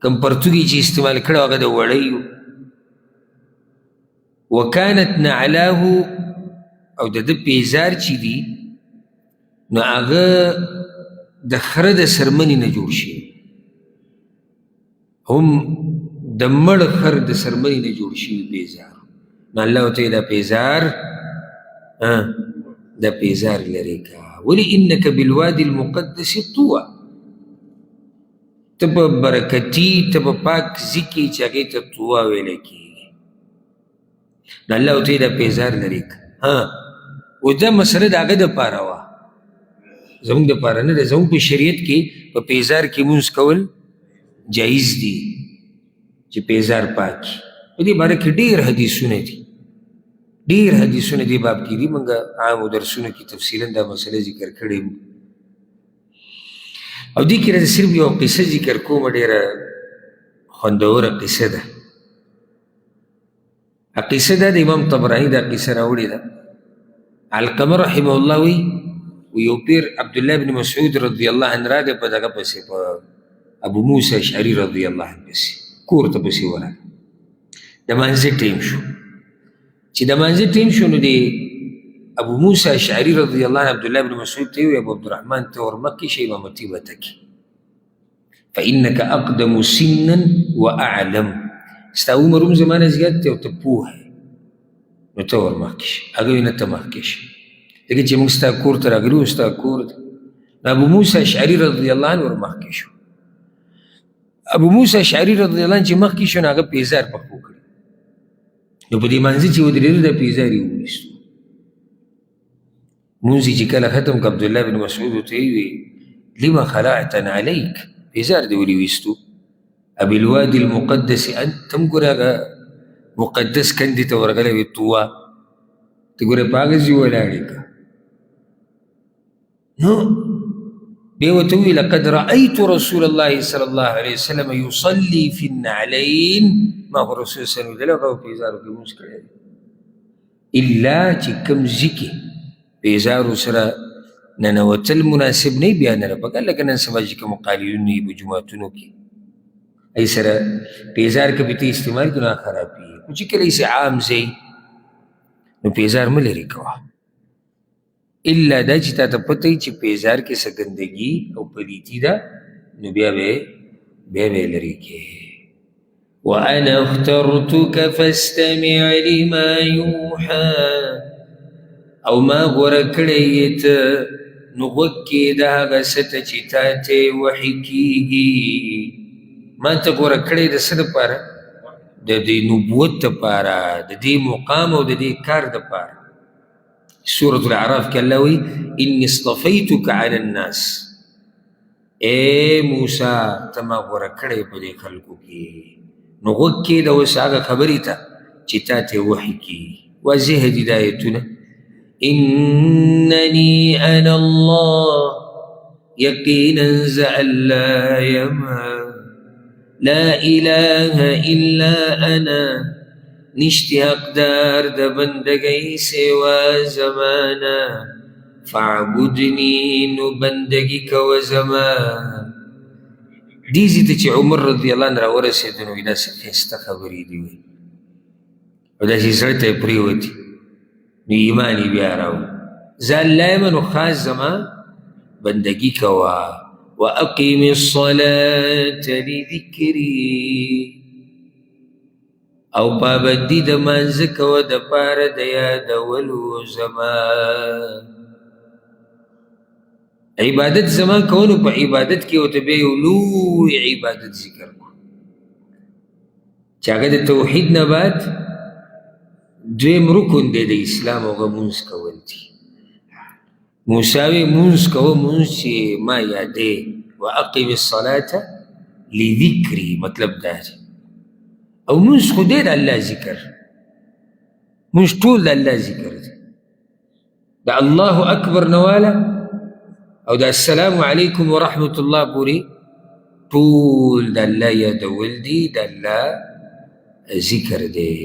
کوم پرتوګي چې استعمال کړی هغه د وړۍ و وکانت نعلاه او د ده پیزار چې دي نو هغه د خره د څرمنې نه جوړ شوي هم د مړ خر د څرمنې نه جوړ شوي پیزار نو الله ورته دا پیزار دا پیزار لرې که ولې انک بالوادي المقدس طوى ته په برکتي ته په پاک ځای کې چې هغې ته طوى ویلی کېږي نو الله ورته دا پیزار لرې که و دا مسله د هغه دپاره وه زمونږ دپاره نه ده زمونږ په شریعت کې په پیزار کې مونځ کول جایز دي چې پیزار پاکي په دې باره کې ډېر حدیثونه دي ډېر حدیثونه دې باب کې دي موږ عامو درسونو کې تفصیلا دا مسله ذکر کړې وو او دې کې راته صرف یو قصه ذکر کومه ډېره خوندوره قصه ده قصه دا د امام طبراني دا قصه راوړې ده علقمه رحمه الله ویو پیر عبدالله بن مسعود رضی الله عنه راغی په دغه پسې په ابو موسی اشعري رضی الله عنه پسې کور ته پسې ورغی د مانځه ټیم شو چې د مانځه ټیم شو نو د ابو موسی اشعري رضی الله عنه عبدالله بن مسعود ته وی ابو عبدالرحمن ته ورمکې شه امامتي به ته کې فانک اقدم سنا واعلم ستا عمر هم زمانه زیات دی او ته پوه نو ته ورمخکې شه هغه وی نه ته مخکې شه لکه چې موږ ستا کور ته راغلي وو ستا کور دی نو ابو موسی اشعري رضی الله عنه ورمخکې شو ابو موسی اشعري رضی الله عنه چې مخکې شو نو هغه پیزار پخپو کړي نو په دې مانځه چې ودرېدو د پیزار یې وویستو مونځ چې کله ختم که عبدالله بن مسعود ورته ویې لما خلعتنا علیک پیزار دې ولې ویستو ابالوادي المقدس انت ته هم ګوره هغه مقدس کندې ته ورغلی وې طوه ته ګوره په هغه ځای ولاړې که نو بیا ورته وویل لقد رأیت رسول الله صلی الله علیه وسلم یصلي فی النعلین ما خو رسول صلی الله علیه وسلم پیزارو کې مونځ کړی دی الا چې کوم ځای کې پیزارو سره ننوتل مناسب نه بیا نه پکار لکه نن سبا چې کوم قالینونه وي په جوماتونو کې ای سره پیزار که به ته استعمال کړو نه خرابېږي خو چې کله یې عام ځای نو پیزار مه لرې کوه الا دا چې تا ته پته وي چې پیزار کې څه ګندګي او پلیتي ده نو بیا به بیا به یې لرې کې. وأنا اخترتك فاستمع لما يوحى او ما غوره کړی یې ته نو غوږ کښې د هغه څه ته چې تا ته وحي کېږي. ما ته غوره کړی د څه دپاره؟ د دې نبوت دپاره، د دې مقام او د دې کار دپاره. سورة الاعراف کې الله وایي اني اصطفیتک علی الناس، اے موسی ته ما غوره کړی په دې خلکو کې، نو غوږ کښې د اوس هغه خبرې ته چې تا ته وحي کېږي. واضح دي دا آیتونه. إنني أنا الله يقينا ز الله يما لا إله إلا أنا نشتی حقدار د بندگی سوا زمانا فاعبدنی نو بندگی کو زمان. دیزی ته چې عمر رضی الله عنه راورسېده نو دا څه ښایسته خبرې دي وایي او داسې زړه ته یې پرېوتې نو ایمان یې بیا راوړ. زه الله یم نو خاص زما بندګي کوه. واقیم الصلاة لذکري او پابندي د مانځه کوه دپاره د یادولو زما. عبادت زما کولو په عبادت کې ورته بیا یو لوی عبادت ذکر کړو چې هغه د توحید نه بعد دویم رکن دی د اسلام او هغه مونځ کول دي. موسی وی مونځ کوه مونځ چې ما یادې. واقیم الصلاة لذکري مطلب دا دی. او مونځ خو دی د الله ذکر، مونځ ټول د الله ذکر دی. د الله اکبر نه واله او د السلام علیکم ورحمة الله پورې ټول د الله یادول دي، د الله ذکر دی.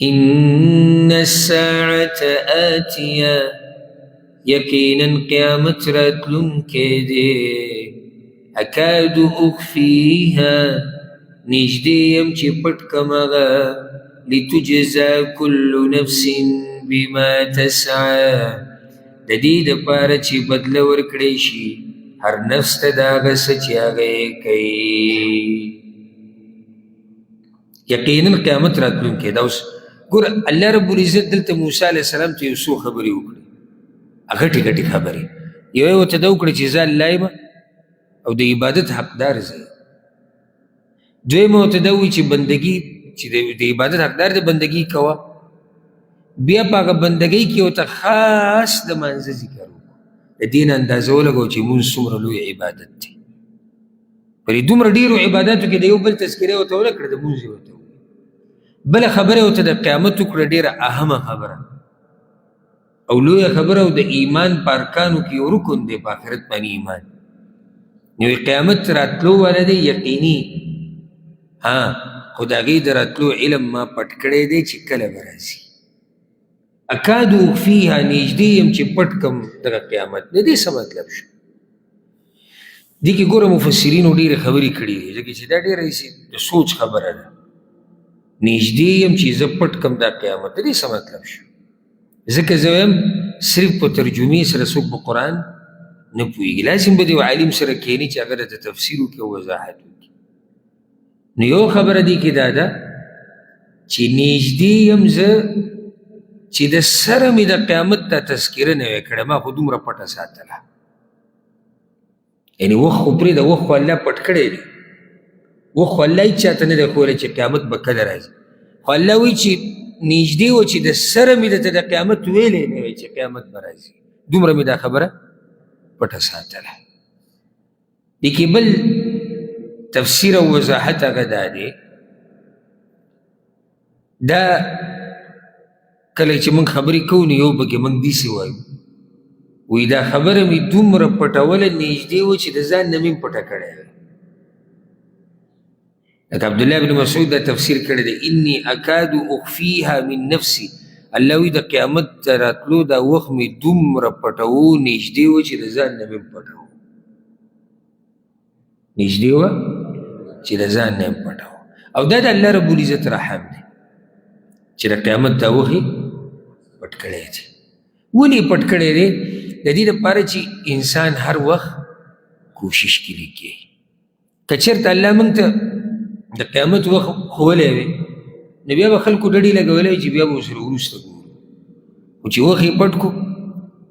إن الساعة آتية يقينا قيامت راتلونکې دی. أكاد أخفيها نږدې یم چې پټ کم هغه لتجزى كل نفس بما تسعى د دې دپاره چې بدله ورکړی شي هر نفس ته د هغه څه چې هغه یې کوي. یقینا قیامت راتلونکې ده. اوس ګوره الله رب العزت دلته موسی علیه السلام ته یو څو خبرې وکړې، غټې غټې خبرې. یو یې ورته دا وکړه چې زه الله یم او د عبادت حقدار زه یم. دویمه ورته دا ووایي چې بندګي چې د عبادت حقدار دی بندګي کوه. بیا په هغه بندګۍ کې ورته خاص د مانځه ذکر وکړو. د دې نه اندازه ولګو چې مونځ څومره لوی عبادت دی. پر دومره ډېرو عباداتو کې د یو بل تذکره ورته ونه کړه، د مونځ یې ورته وکړه. بله خبره ورته د قیامت وکړه، ډېره اهمه خبره او لویه خبره او د ایمان په ارکانو کې یو رکن دی په آخرت باندې ایمان. نو قیامت راتلو والا دی یقیني، خو د هغې د راتلو علم ما پټ کړی دی چې کله به راځي. اکاد اخفیها نږدې یم چې پټ کم دغه قیامت. د دې څه مطلب شو؟ دې کې ګوره مفسرینو ډېرې خبرې کړي دي ځکه چې دا ډېره د سوچ خبره ده. نږدې یم چې زه پټ کم دا قیامت، د دې څه مطلب شو؟ ځکه زه وایم صرف په ترجمې سره څوک به قرآن نه پوهېږي، لازم به د یو عالم سره کښېني چې هغه درته تفسیر وکړي او وضاحت وکړي. نو یو خبره دې کې دا ده چې نږدې یم زه چې د سره مې د قیامت ته تذکره نه وی کړې، ما خو دومره پټه ساتله. یعنې وخت خو پرېږده، وخت خو الله پټ کړی دی، وخت خو الله هېڅ چاته نه دی ښوولی چې قیامت به کله راځي. خو الله وایي چې نږدې وه چې د سره مې درته د قیامت ویلی نه وی چې قیامت به راځي، دومره مې دا خبره پټه ساتله. دې کې بل تفسیر او وضاحت هغه دا دی، دا کله چې موږ خبرې کوو نو یو پکې موږ داسې وایو وایي دا خبره مې دومره پټوله نږدې وه چې د ځان نه مې پټه کړې ده. لکه عبدالله بن مسعود دا تفسیر کړی دی، انی اکاد اخفیها من نفسی. الله وایي د قیامت ته راتلو دا وخت مې دومره پټوو نږدې وه چې د ځان نه مې پټوو، نږدې وه چې د ځان نه مې پټوو. او دا د الله رب العزت رحم دی چې د قیامت دا وخت پټ کړی دی. ولې پټ کړی دی؟ د دې لپاره چې انسان هر وخت کوشش کې لیکي که چېرته الله موږ ته د قیامت وخت ښوولی وی نو بیا به خلکو ډډې لګولی چې بیا به ورسره وروسته ګورو خو چې وخت یې پټ کړو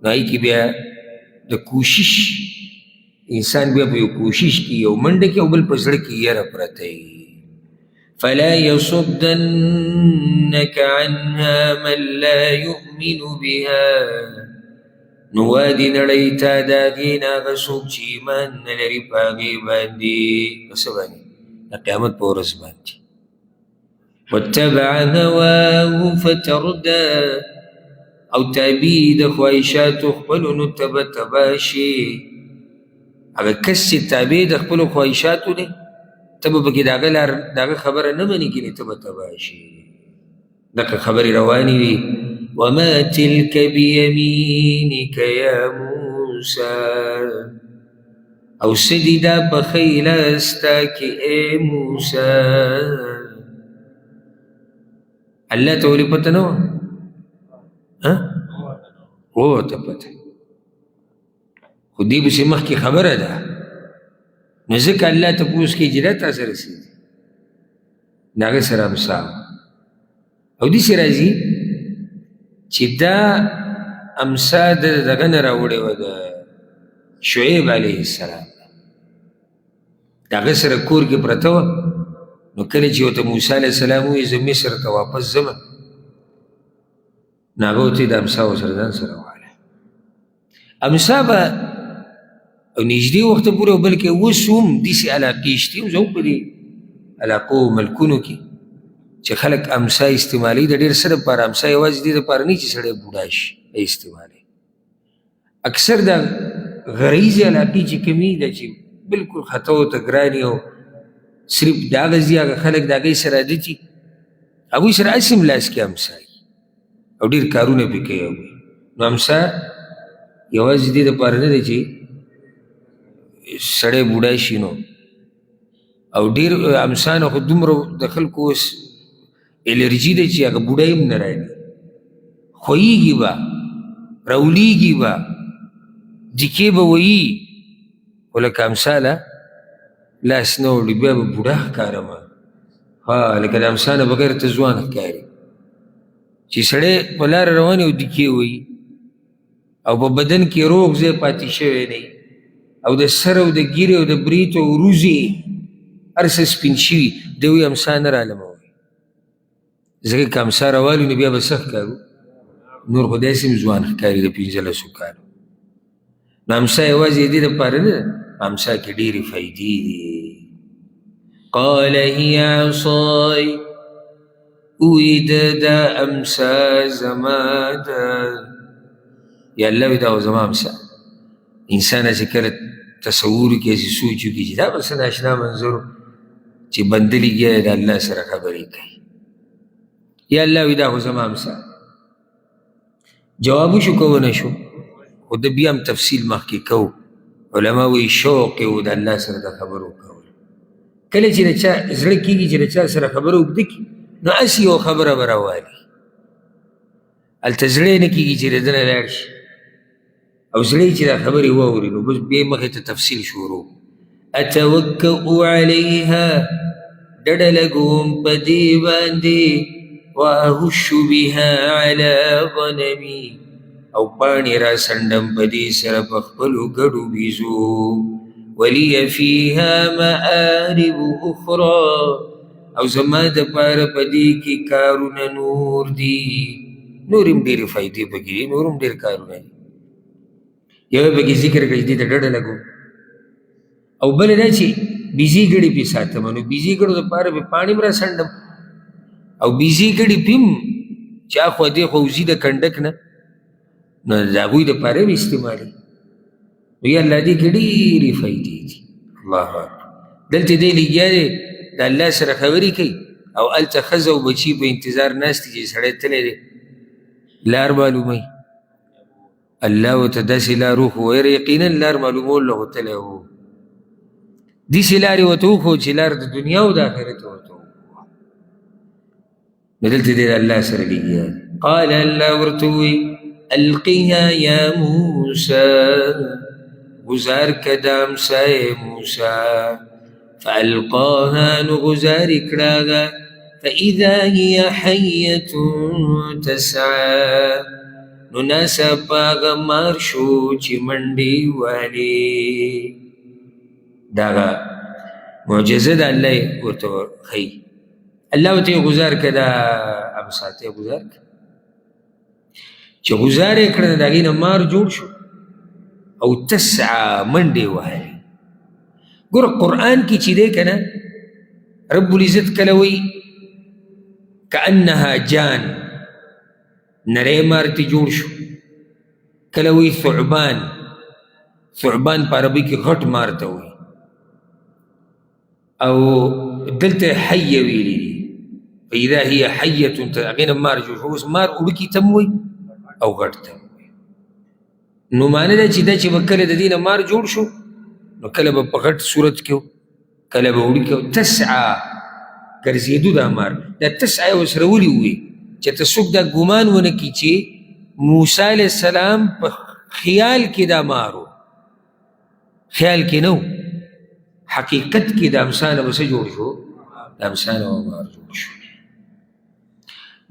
نو هغې کې بیا د کوشش انسان بیا په یو کوشش کې یو منډه کې او بل په زړه کې یره پرته وي فلا يصدنك عنها من لا يؤمن بها نو وادي نړۍ ته د هغې نه هغه څوک چې ایمان نه لري په هغې باندې په څه باندې د قیامت په ورځ باندې واتبع هواه فتردى او تابع د خواهشاتو خپلو نو ته به تباه شي هغه کس چې تابع د خپلو خواهشاتو دی ته به پکې د هغه خبره نه منې کېنې ته به تباه شي دغه خبرې روانې وي وما تلك بيمينك يا موسى او سدي دا پخی لاستا کې اے موسى الله ته ولې پته نه وه هو ته پته خو دې پسې مخکې خبره ده نو ځکه الله تپوس کوي چې دا تا سره رسېږي د هغه سره امسا او داسې راځي چې دا امسا د دغه نه راوړې وه د شعیب علیه السلام د هغه سره کور کې پرته وه نو کله چې ورته موسی علیه السلام ووایي زه مصر ته واپس ځمه نو هغه ورته د امسا ورسره ځان سره وهله امسا به او نږدې وخته پورې او بلکې اوس هم داسې علاقې شته اوس هم په دې علاقو او ملکونو کې چې خلک امسا استعمالوي د ډېر څه دپاره امسا یوازې دې دپاره نه چې سړی بوډا شي استعمالوي اکثر دا غریزې علاقې چې کومې ده چې بلکل خطا ورته ګرانې او صرف د هغه ځي هغه خلک د هغې سره عادت وي هغوی سره هسې هم لاس کې امسا او ډېر کارونه پرې کوي هغوی نو امسا یوازې دې دپاره نه دی چې سړی بوډا شي نو او ډېر امسا نه خو دومره د خلکو اوس الرجي دی چې هغه بوډا هم نه راځي خویږي به راولیږي به جکې به ویي خو لکه امسا له لاس نه وړي بیا به بوډا ښکارمه ها لکه د امسا نه بغیر ته ځوان ښکاري چې سړی په لاره روان او دکې ویي او په بدن کې روغ ځای پاتې شوی دی او د سر او د ګیرې او د برېت او روزې هر څه سپین شوي دی وایي امسا نه رالمه وایي ځکه که امسا راوالو نو بیا به څه ښکارو نور خو داسې هم ځوان ښکاري د 15 کالو نو امسا یوازې دې دپاره نه ده امسا کې ډېرې فایدې دي قال هي عصای وی دا امسا زما ده یا الله وی دا زما امسا انسان چې کله تصور کې چې سوچ وکړي چې دا به څه ناشنا منظر چې بنده لګیا د الله سره خبرې کوي یا الله وی دا خو زما امسا جواب شو که ونه شو خو د بیا هم تفصیل مخکې کوو علما وایي شوق یې و د الله سره د خبرو کول کله چې د چا زړه کېږي چې د چا سره خبره اوږده کړي نو هسې یو خبره به راوالي هلته زړه یې نه کېږي چې د ده نه لاړ شي او زړه چې دا خبرې واوري نو بس بیا مخې ته تفصیل شروع اتوکؤ علیها ډډه لګوم په دې باندې واهش بها علی غنمي او پاڼې را سنډم په دې سره په خپلو ګډو بیزو ولی فیها مآرب اخرى او زما دپاره په دې کې کارونه نور دي نور هم ډېرې فایدې پکې دي نور هم ډېر کارونه دي یو یې پکې ذکر کړي دې ته ډډه لګو او بله دا چې بیزي ګړې پې ساتم نو بیزي ګړو دپاره پې پاڼې هم را سنډم او بیزي ګړې پې هم چې اخوا دې خوا وځي د کنډک نه نو د هغوی دپاره هم استعمالوي نو یا الله دې کې ډېرې فایدې دي الله اکبر دلته دی لګیا دی د الله سره خبرې کوي او هلته ښځه او بچي په انتظار ناست دي چې سړی تللی دی لار معلوموي الله ورته داسې لار وښویره یقینا لار معلومول له خو تلی و داسې لارې ورته وښو چې لار د دنیا او د آخرت ورته وښو نو دلته دی د الله سره لګیا دی قال الله ورته ووایي القها یا موسی گزار کدام سای موسیٰ فألقاها نغزار اکڑاغا فإذا هي حية تسعى نناسا پاغا مارشو چی منڈی والی داغا معجزه دا اللہ ورطو خی اللہ ورطو غزار کدا امساتے غزار کدا چی غزار اکڑا داغینا مار جوڑ شو او تسعى منڈی والی گر قرآن کی چی دے کنا رب العزت کلوی کأنها جان نرے مارتی جوڑ شو کلوی ثعبان ثعبان پا عربی کی غٹ مارتا ہوئی او دلتا حی ویلی دی فإذا هي حیت اغین مار جوڑ شو اس مار اڑکی تم ہوئی او غٹ تم ہوئی نو مانا دا چی دا چی بکل دا دینا مار جوڑ شو نو کلبا پا غٹ صورت کیو کلبا اڑکیو تسعا گرزیدو دا مار دا تسعا وسرولی ہوئی چی تسوک دا گمان ونکی چی موسیٰ علیہ السلام پا خیال کی دا مارو خیال کی نو حقیقت کی دا امسانا بس جوڑ شو دا امسانا و مار جوڑ شو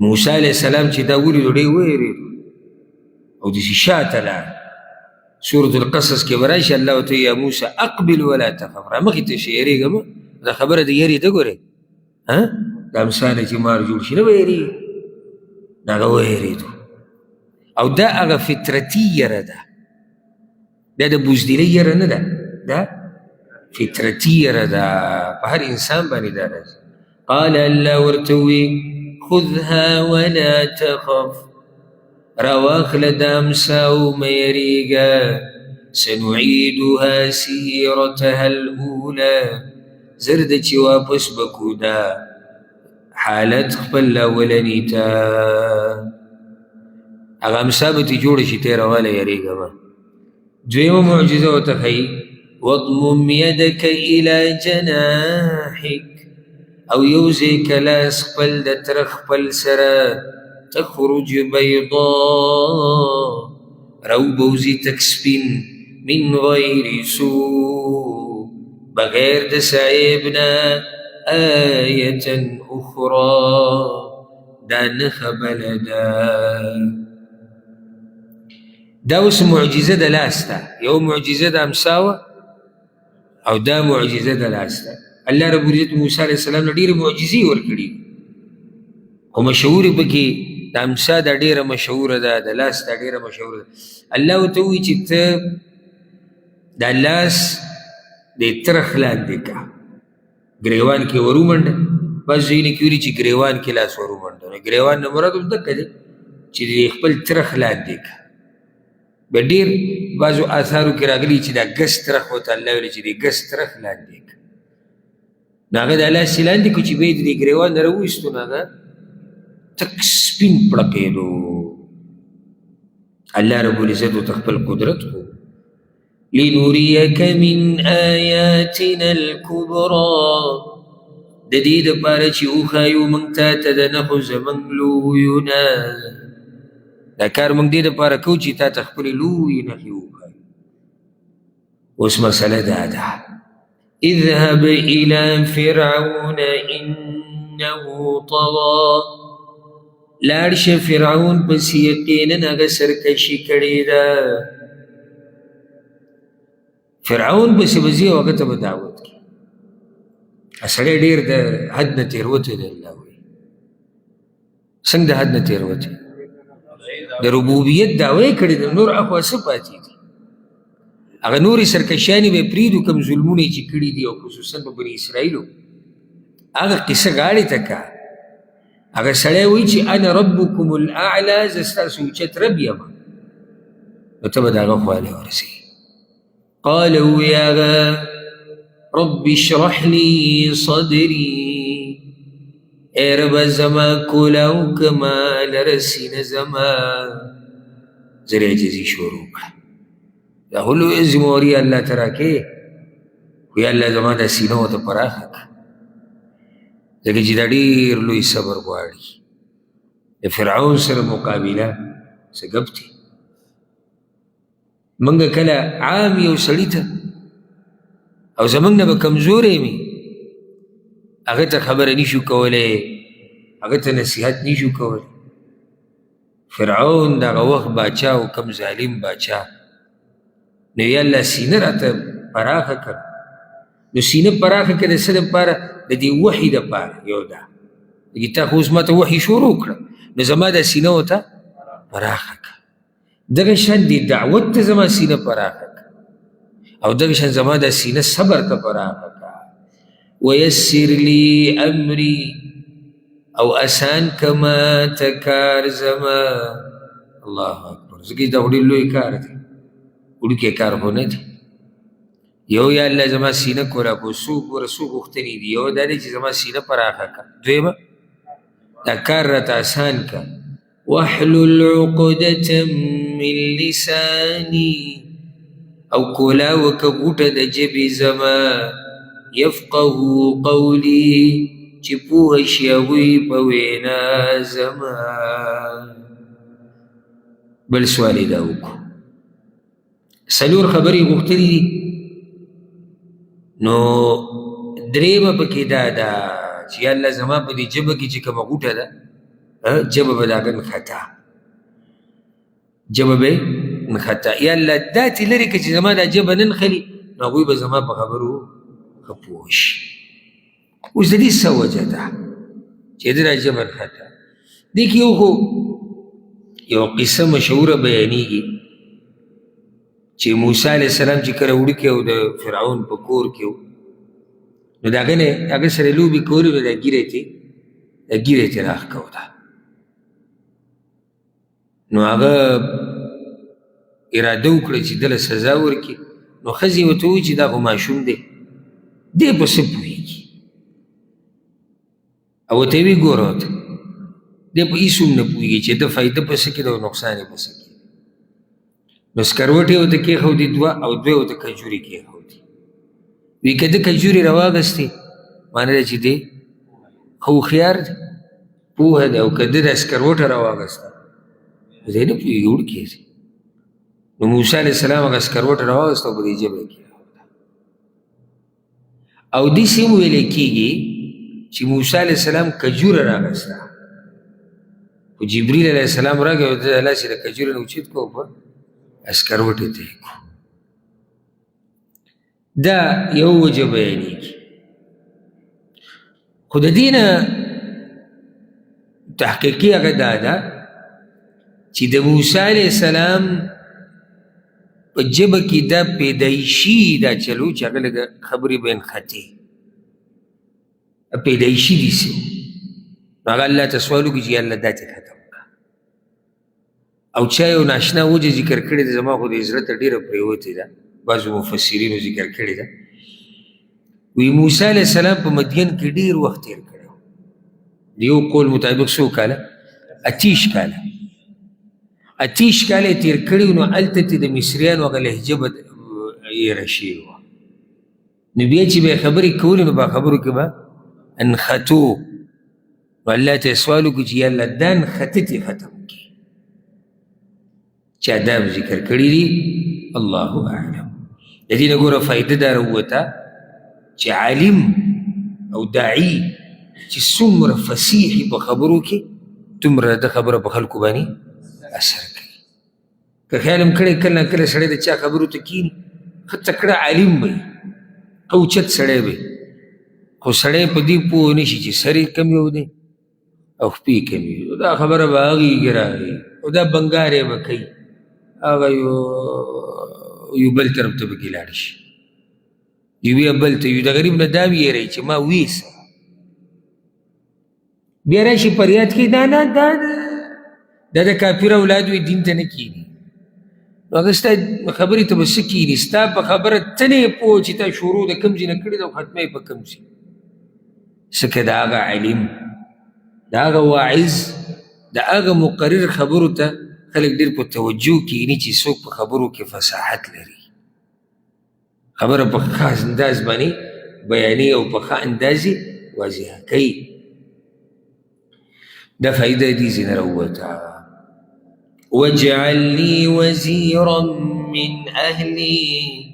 موسیٰ علیہ السلام چی دا ولی دوڑے ویرے او دیسی شاعتا سورة القصص کے برائش اللہ تو یا موسیٰ اقبل ولا تخف رامخی تشیرے گا دا خبر دا یری دا گورے دا امسانا چی مار جوڑ شو نو ویرے دا ویرے دو او دا اغا فطرتی یرا دا دا بوزدلی یرا ندا دا فطرتی یرا دا پا ہر انسان بانی دا دا قال اللہ ورتوی خذها ولا تخف رواخ لدامساو ميريقا سنعيدها سيرتها الأولى زردتي واپس بكودا حالت خبلا ولنيتا اغام ثابتی جوڑشی تیرا والا یریگا ما دویم معجزہ و تخی وضمم يدك الى جناحك او يوزيك لاس خبل دترخ خبل سرا تخرج بيضاء رو بوزي تكسبين من غير سوء بغير دسائبنا آية أخرى دانخ بلدا دا اوس معجزه د لاسته یو معجزه د امساوه او دا معجزه د لاسته الله رب العزت موسی علیہ السلام نه ډیره معجزې ورکړي او مشهور پکې د امسا دا ډیره مشهوره ده د لاسته ډیره مشهوره ده الله ورته وایي چې ته دا لاس د ترخ لاندې کا ګریوان کې ورومنډه بس ځینې کې ویلي چې ګریوان کې لاس ورومنډه نو ګریوان نه مراد همدغه دی چې خپل ترخ لاندې کا بدیر بعضو آثارو کی راگلی چی دا گس ترخ ہوتا اللہ ولی چی دا گس ترخ لاندی که ناغا دا اللہ سیلاندی کو چی بید دی گریوان نرویستو ناغا تک سپین پڑکے دو اللہ رب العزت و تخبل قدرت ہو لنوریک من آیاتنا الكبرى ددید پارا چی اوخایو منگتا تدنخو زمنگلویونا دا کار منگ دید پارا کو چی تا تخبری لوی نخی اوخای اس مسئلہ دادا اذهب الى فرعون انه طغى لارش فرعون پس یقینا اگا سرکشی کڑی دا فرعون پس بزی وقت بدعوت کی اسڑے دیر دا حد نتیروتی دا اللہ ہوئی سنگ دا حد نتیروتی دا ربوبیت دعوی کردی دا نور اخوا سپاتی دی اگر نوری سرکشانی بے پریدو کم ظلمونی چی کردی دی او خصوصا با بنی اسرائیلو اگر قصہ گاڑی تکا اگر سڑے ہوئی چی انا ربکم الاعلا زستا سوچت رب یما نتبا دا غفوالی ورسی قالوا یا رب اشرح لی صدری اے رب زما کولاو کما لرسین زما زر عجزی شروع کا دا خلو ازموری اللہ تراکے خوی اللہ زما دا سینو تا پراخک لیکن جی دا دیر لوی صبر گواری فرعون سر مقابلہ سگب تھی منګه کله عام یو سړي ته او زمونږ نه به کمزوری وي هغه ته خبره نشو کولی هغه ته نصیحت نشو کولی فرعون دغه وخت باچا او کم ظالم باچا نو یا الله سینه راته پراخه کړ نو سینه پراخه کړه د څه دپاره د دې وحي دپاره یو ده لکه تا خو اوس ما ته وحي شروع کړه نو زما دا سینه ورته پراخه کړه دغه شان دې دعوت ته زما سینه پراخه کړه او دغه شان زما دا سینه صبر ته پراخه کړه ویسر لی امری او آسان کما تکار زما الله اکبر ځکه دا خو ډېر لوی کار دی وړوکی کار خو نه دی یو یا الله زما سینه کولا کو څوک ګوره څوک غوښتنې دي یو دا دی چې زما سینه پراخه کړه دویمه دا کار راته آسان کړه واحلل عقدة من لساني او کولا وکه غوټه د ژبې زما یفقهوا قولي چې پوه شي هغوی په وینا زما بل سوال یې دا وکړو څلور خبرې غوښتلي دي نو درېیمه پکې دا ده چې الله زما په دې ژبه کې چې کومه غوټه ده ژبه به د هغه نښته ژبه به نښته یا الله داسې لرې کړه چې زما دا ژبه نه نښلي نو هغوی به زما په خبرو ښه پوه شي اوس د دې څه وجه ده چې د دا ژبه نښته دې کې یو قصه مشهوره بیانېږي چې موسی علیه السلام چې کله وړوکی او د فرعون په کور کې و نو د هغه سره لوبې کولې نو دا ږیره ترې راښکوده نو هغه اراده وکړه چې دله سزا ورکړي نو ښځې ورته ووایي چې دا خو ماشوم دی دی په څه پوهېږي او ورته یې ویې ګوره ورته دی په هېڅ هم نه پوهېږي چې د فایده په څه کې ده او نقصان یې په څه کې نو سکروټې ورته کېښودې دوه او دوی ورته کجورې کېښودې وی که ده کجورې راواغستې معنی ده چې دی ښه هوښیار دی پوهه ده او که ده دا سکروټه راواغسته نو دی نه پوهېږي وړوکی دی نو موسی علیه السلام هغه سکروټه راواغسته او په دې ژبه یې کېښوده او داسې هم ویلی کېږي چې موسی علیه السلام کجوره راغسته خو جبریل علیه السلام راغی او د لاسې د کجورې نه اوچت کړو په اسکروټې ته یې کړو دا یو وجه بیانېږي خو د دې نه تحقیقي هغه دا ده چې د موسی علیه السلام په ژبه کې دا پیدایشي دا چلو چې هغه لږه خبرې به نښتې پیدایشي داسې و نو هغه الله ته سوال وکړي چې یا الله دا ته ختم کړه او چا یو ناشنا وجه ذکر کړې ده زما خو د زړه ته ډېره پرېوتې ده بعضو مفسرینو ذکر کړې ده وی موسی علیه السلام په مدین کې ډېر وخت تېر کړی و د یو قول مطابق څو کاله 28 کاله 28 کاله یې تېر کړي نو هلته د مصریانو هغه لهجه به هېره شوې وه نو بیا چې به یې خبرې کولې نو په خبرو کې به انختو نو الله ته یې سوال وکړو چې یا الله دا نښتې ختم کړي چې آداب ذکر کړي دي الله اعلم د دې نه ګوره فایده دا راووته چې عالم او داعي چې څومره فصیح په خبرو کې دومره د خبره په خلکو باندې اثر کوي که خیال هم کړی کله نه کله سړی د چا خبرو ته کښېني ښه تکړه عالم به وي ښه اوچت سړی به خو سړی په دې پوه نه شي چې سر یې کم یو دی او خپې کم وي دا خبره به هغېږي راغی او دا بنګار یې به کوي هغه یو بل طرف ته پکې لاړ شي یو بل ته یو د غریب نه دا ویری چې ما ویسه بیا راشي فریاد کوي دا نه دا د کافر اولاد وي دین ته نه کښېني نو هغه ستا خبرې ته به څه کښېني ستا په خبره ته نه یې پوه چې تا شروع د کوم ځای نه کړې ده او ختمه یې په کوم ځای ځکه د هغه علم د هغه واعظ د هغه مقرر خبرو ته خلک ډېر په توجه کښېني چې څوک په خبرو کې فصاحت لري خبره په خاص انداز باندې بیانې او په ښه انداز یې واضحه کوي دا فایده دې ځینې راووته واجعل لي وزيرا من أهلي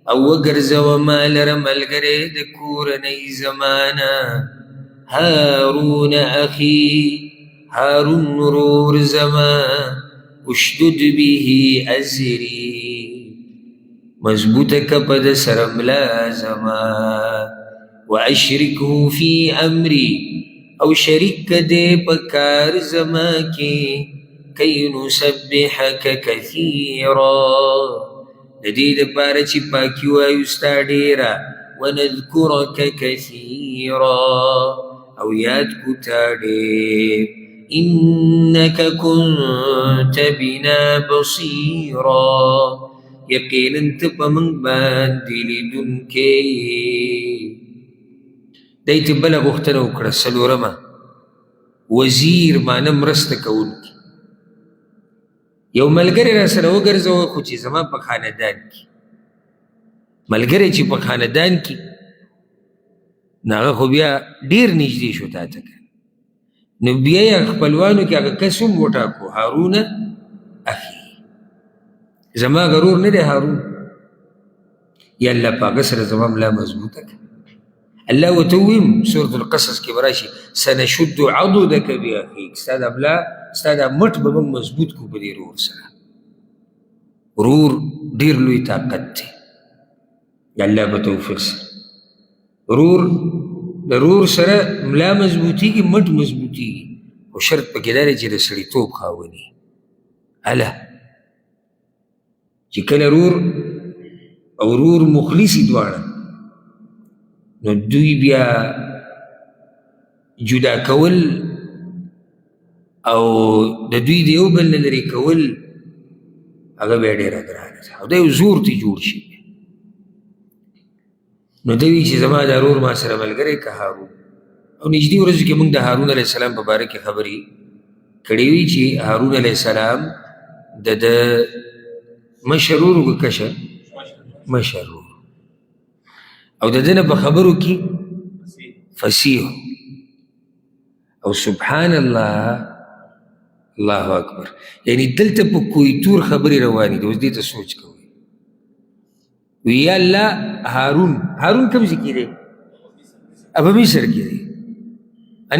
او وګرځوه ما لره ملګری د کورنۍ زمانه هارون اخي هارون ورور زما اشدد به ازري مضبوطه که په د سره ملا زما واشرکه فی امری او شریک دې په کار زما کې کی نسبحک کثیرا د دې دپاره چې پاکي وایو ستا ډېره ونذکرک کثیرا او یاد کو تا ډېر انک کنت بنا بصیرا یقینا ته په موږ باندې لیدونکی دی ته بله غوښتنه وکړه څلورمه وزیر معنی مرسته کوونکی یو ملګری را سره وګرځوه خو چې زما په خاندان کې ملګری چې په خاندان کې نو هغه خو بیا ډېر نږدې شو تا ته نو بیا یې خپلوانو کې هغه کس هم وټاکو هارون اخي زما غرور نه دی هارون یا الله په هغه سره زما ملا مضبوطه کړه الله ورته وویم سورة القصص کې به راشي سنشد عضدک باخیک ستا دا ملا ستا دا مټ به موږ مضبوط کړو په دې رور سره ورور ډېر لوی طاقت دی یا الله به توفیق سره رور د رور سره ملا مضبوطیږي مټ مضبوطیږي خو شرط پکې دا دی چې د سړیتوب خاوني هله چې کله رور او رور مخلصي دواړه نو دوی بیا جدا کول او د دوی د یو بل نه لرې کول هغه بیا ډېره ګرانه ده او دا یو زور ته جوړ شي نو دوی وایي چې زما دا رور ما سره ملګری که هارون او نږدې ورځو کې موږ د هارون علیه السلام په باره کې خبرې کړې وي چې هارون علیه السلام د مشر ورور که کشر مشر ورور او د دنه په خبرو کې فصیح او سبحان الله الله اکبر یعنی دلته په کویتور خبرې روانې دي اوس دې ته سوچ کوئ وی یا الله هارون کوم ځای کې دی په مصر کې دی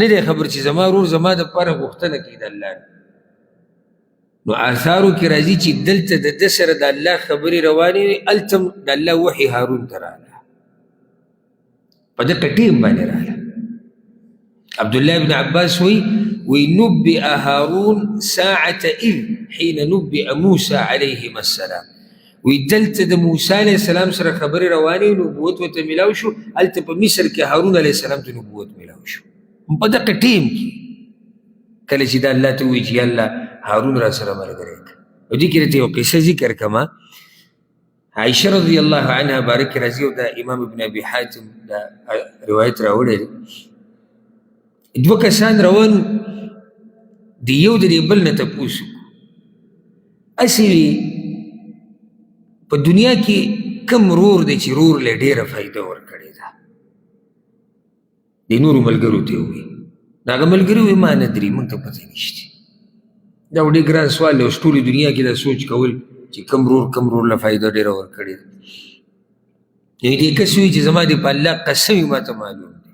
نه دی خبر چې زما ورور زما دپاره غوښتنه کوي د الله نه نو آثارو کې راځي چې دلته د ده سره د الله خبرې روانې وي هلته د الله وحي هارون ته راغله په دقه ټیم باندې راغله عبدالله بن عباس وی نبئ هارون ساعة اذ حين نبئ موسى عليهما السلام وی دلته د موسی علیه السلام سره خبرې روانې نبوت ورته میلاو شو هلته په مصر کې هارون علیه السلام ته نبوت میلاو شو په دقه ټیم کې کله چې دا الله ته ووایي چې الله هارون را سره ملګری کړه او دې کې راته یو قصه ذکر کړمه عائشه رضی الله عنها بارک راځي او دا امام ابن ابي حاتم دا روایت راوړی دی دوه کسان روان د یو د بل نه تپوس اسې په دنیا کې کم رور دی چې رور له ډېره فایده ورکړې ده د نورو ملګرو ته ووایي د هغه ملګري وایي ما نه دري موږ ته پته نشته دا ډېر ګران سوال دی اوس ټولې دنیا کې دا سوچ کول چې کم رور له فایده ډېره ورکړې ده یعنې دې کس وایي چې زما د په الله قسم وي ما ته معلوم دی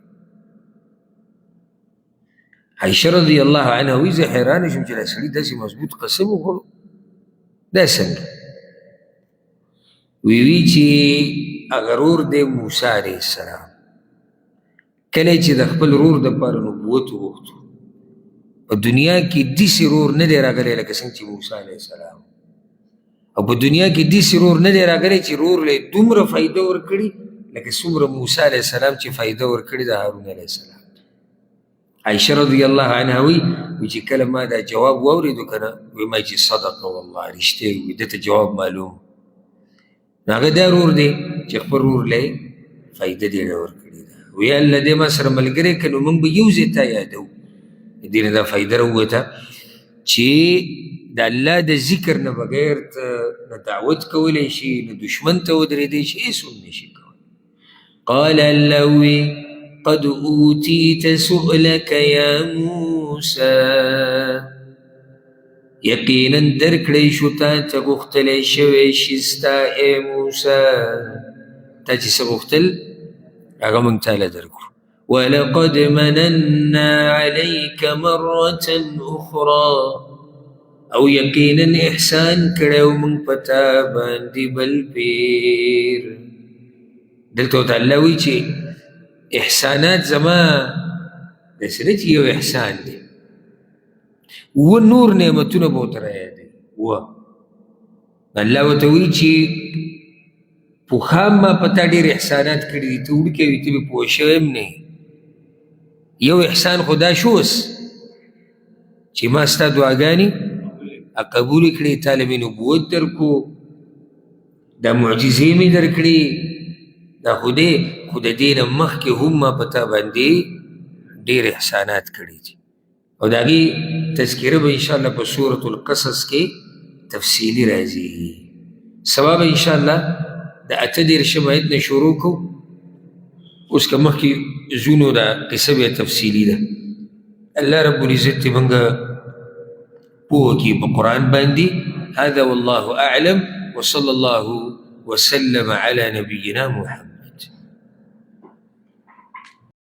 عائشه رضی الله عنها وایي زه حیرانه شوم چې دا سړي داسې مضبوط قسم وخوړو دا څنګه وی چې هغه رور دی موسی علیه السلام کله چې د خپل رور دپاره نبوت وغوښتو په دنیا کې داسې رور نه دی راغلی لکه څنګه چې موسی علیه السلام او په دنیا کې داسې رور نه دی راغلی چې رور له دومره فایده ورکړي لکه څومره موسی علیه السلام چې فایده ورکړي د هارون علیه السلام عائشه رضی الله عنها وی چې کله ما دا جواب واورېدو که نه وی ما چې صدقه والله رښتیا وي ده ته جواب معلوم نو هغه دا رور دی چې خپل رور له فایده ډېره ورکړې ده وی الله دې ما سره ملګری که نو موږ به یو ځای ته یادو دې نه دا فایده راووته چې د الله د ذکر نه بغیر ته نه دعوت کولی شي نه دشمن ته ودرېدی شي هېڅ هم نشي کولی قال الله وی قد اوتیت سؤلک یا موسی یقینا درکړی شو تا ته غوښتلی شوی شي ستا ای موسی تا چې څه غوښتل هغه موږ تاله درکړو ولقد مننا عليك مرة أخرى او یقینا احسان کړی موږ په تا باندې بل پیر دلته ورته الله وایي چې احسانات زما داسې نه چې یو احسان دی نور نعمتونه به ورته رایادوي الله ورته وایي چې پوښا ما په تا ډېر احسانات کړي دي ته وړوکی وي ته مې پوه شوی هم نه یو احسان خو دا شو اوس چې ما ستا دعاګانې قبول کړي تاله مې نبوت درکو دا معجزې مې درکړي دا خو د دې نه مخکې هم ما په تا باندې ډېر احسانات کړي دي او د هغې تذکره به انشاءالله په سورة القصص کې تفصیلي راځي سبا به انشاءالله د 18 آیت نه شروع کوو اوس که مخکې زونو دا قصه بیا تفصیلي ده الله رب العزت دې موږ پوه کړي په قرآن باندې هذا والله أعلم وصلى الله وسلم على نبينا محمد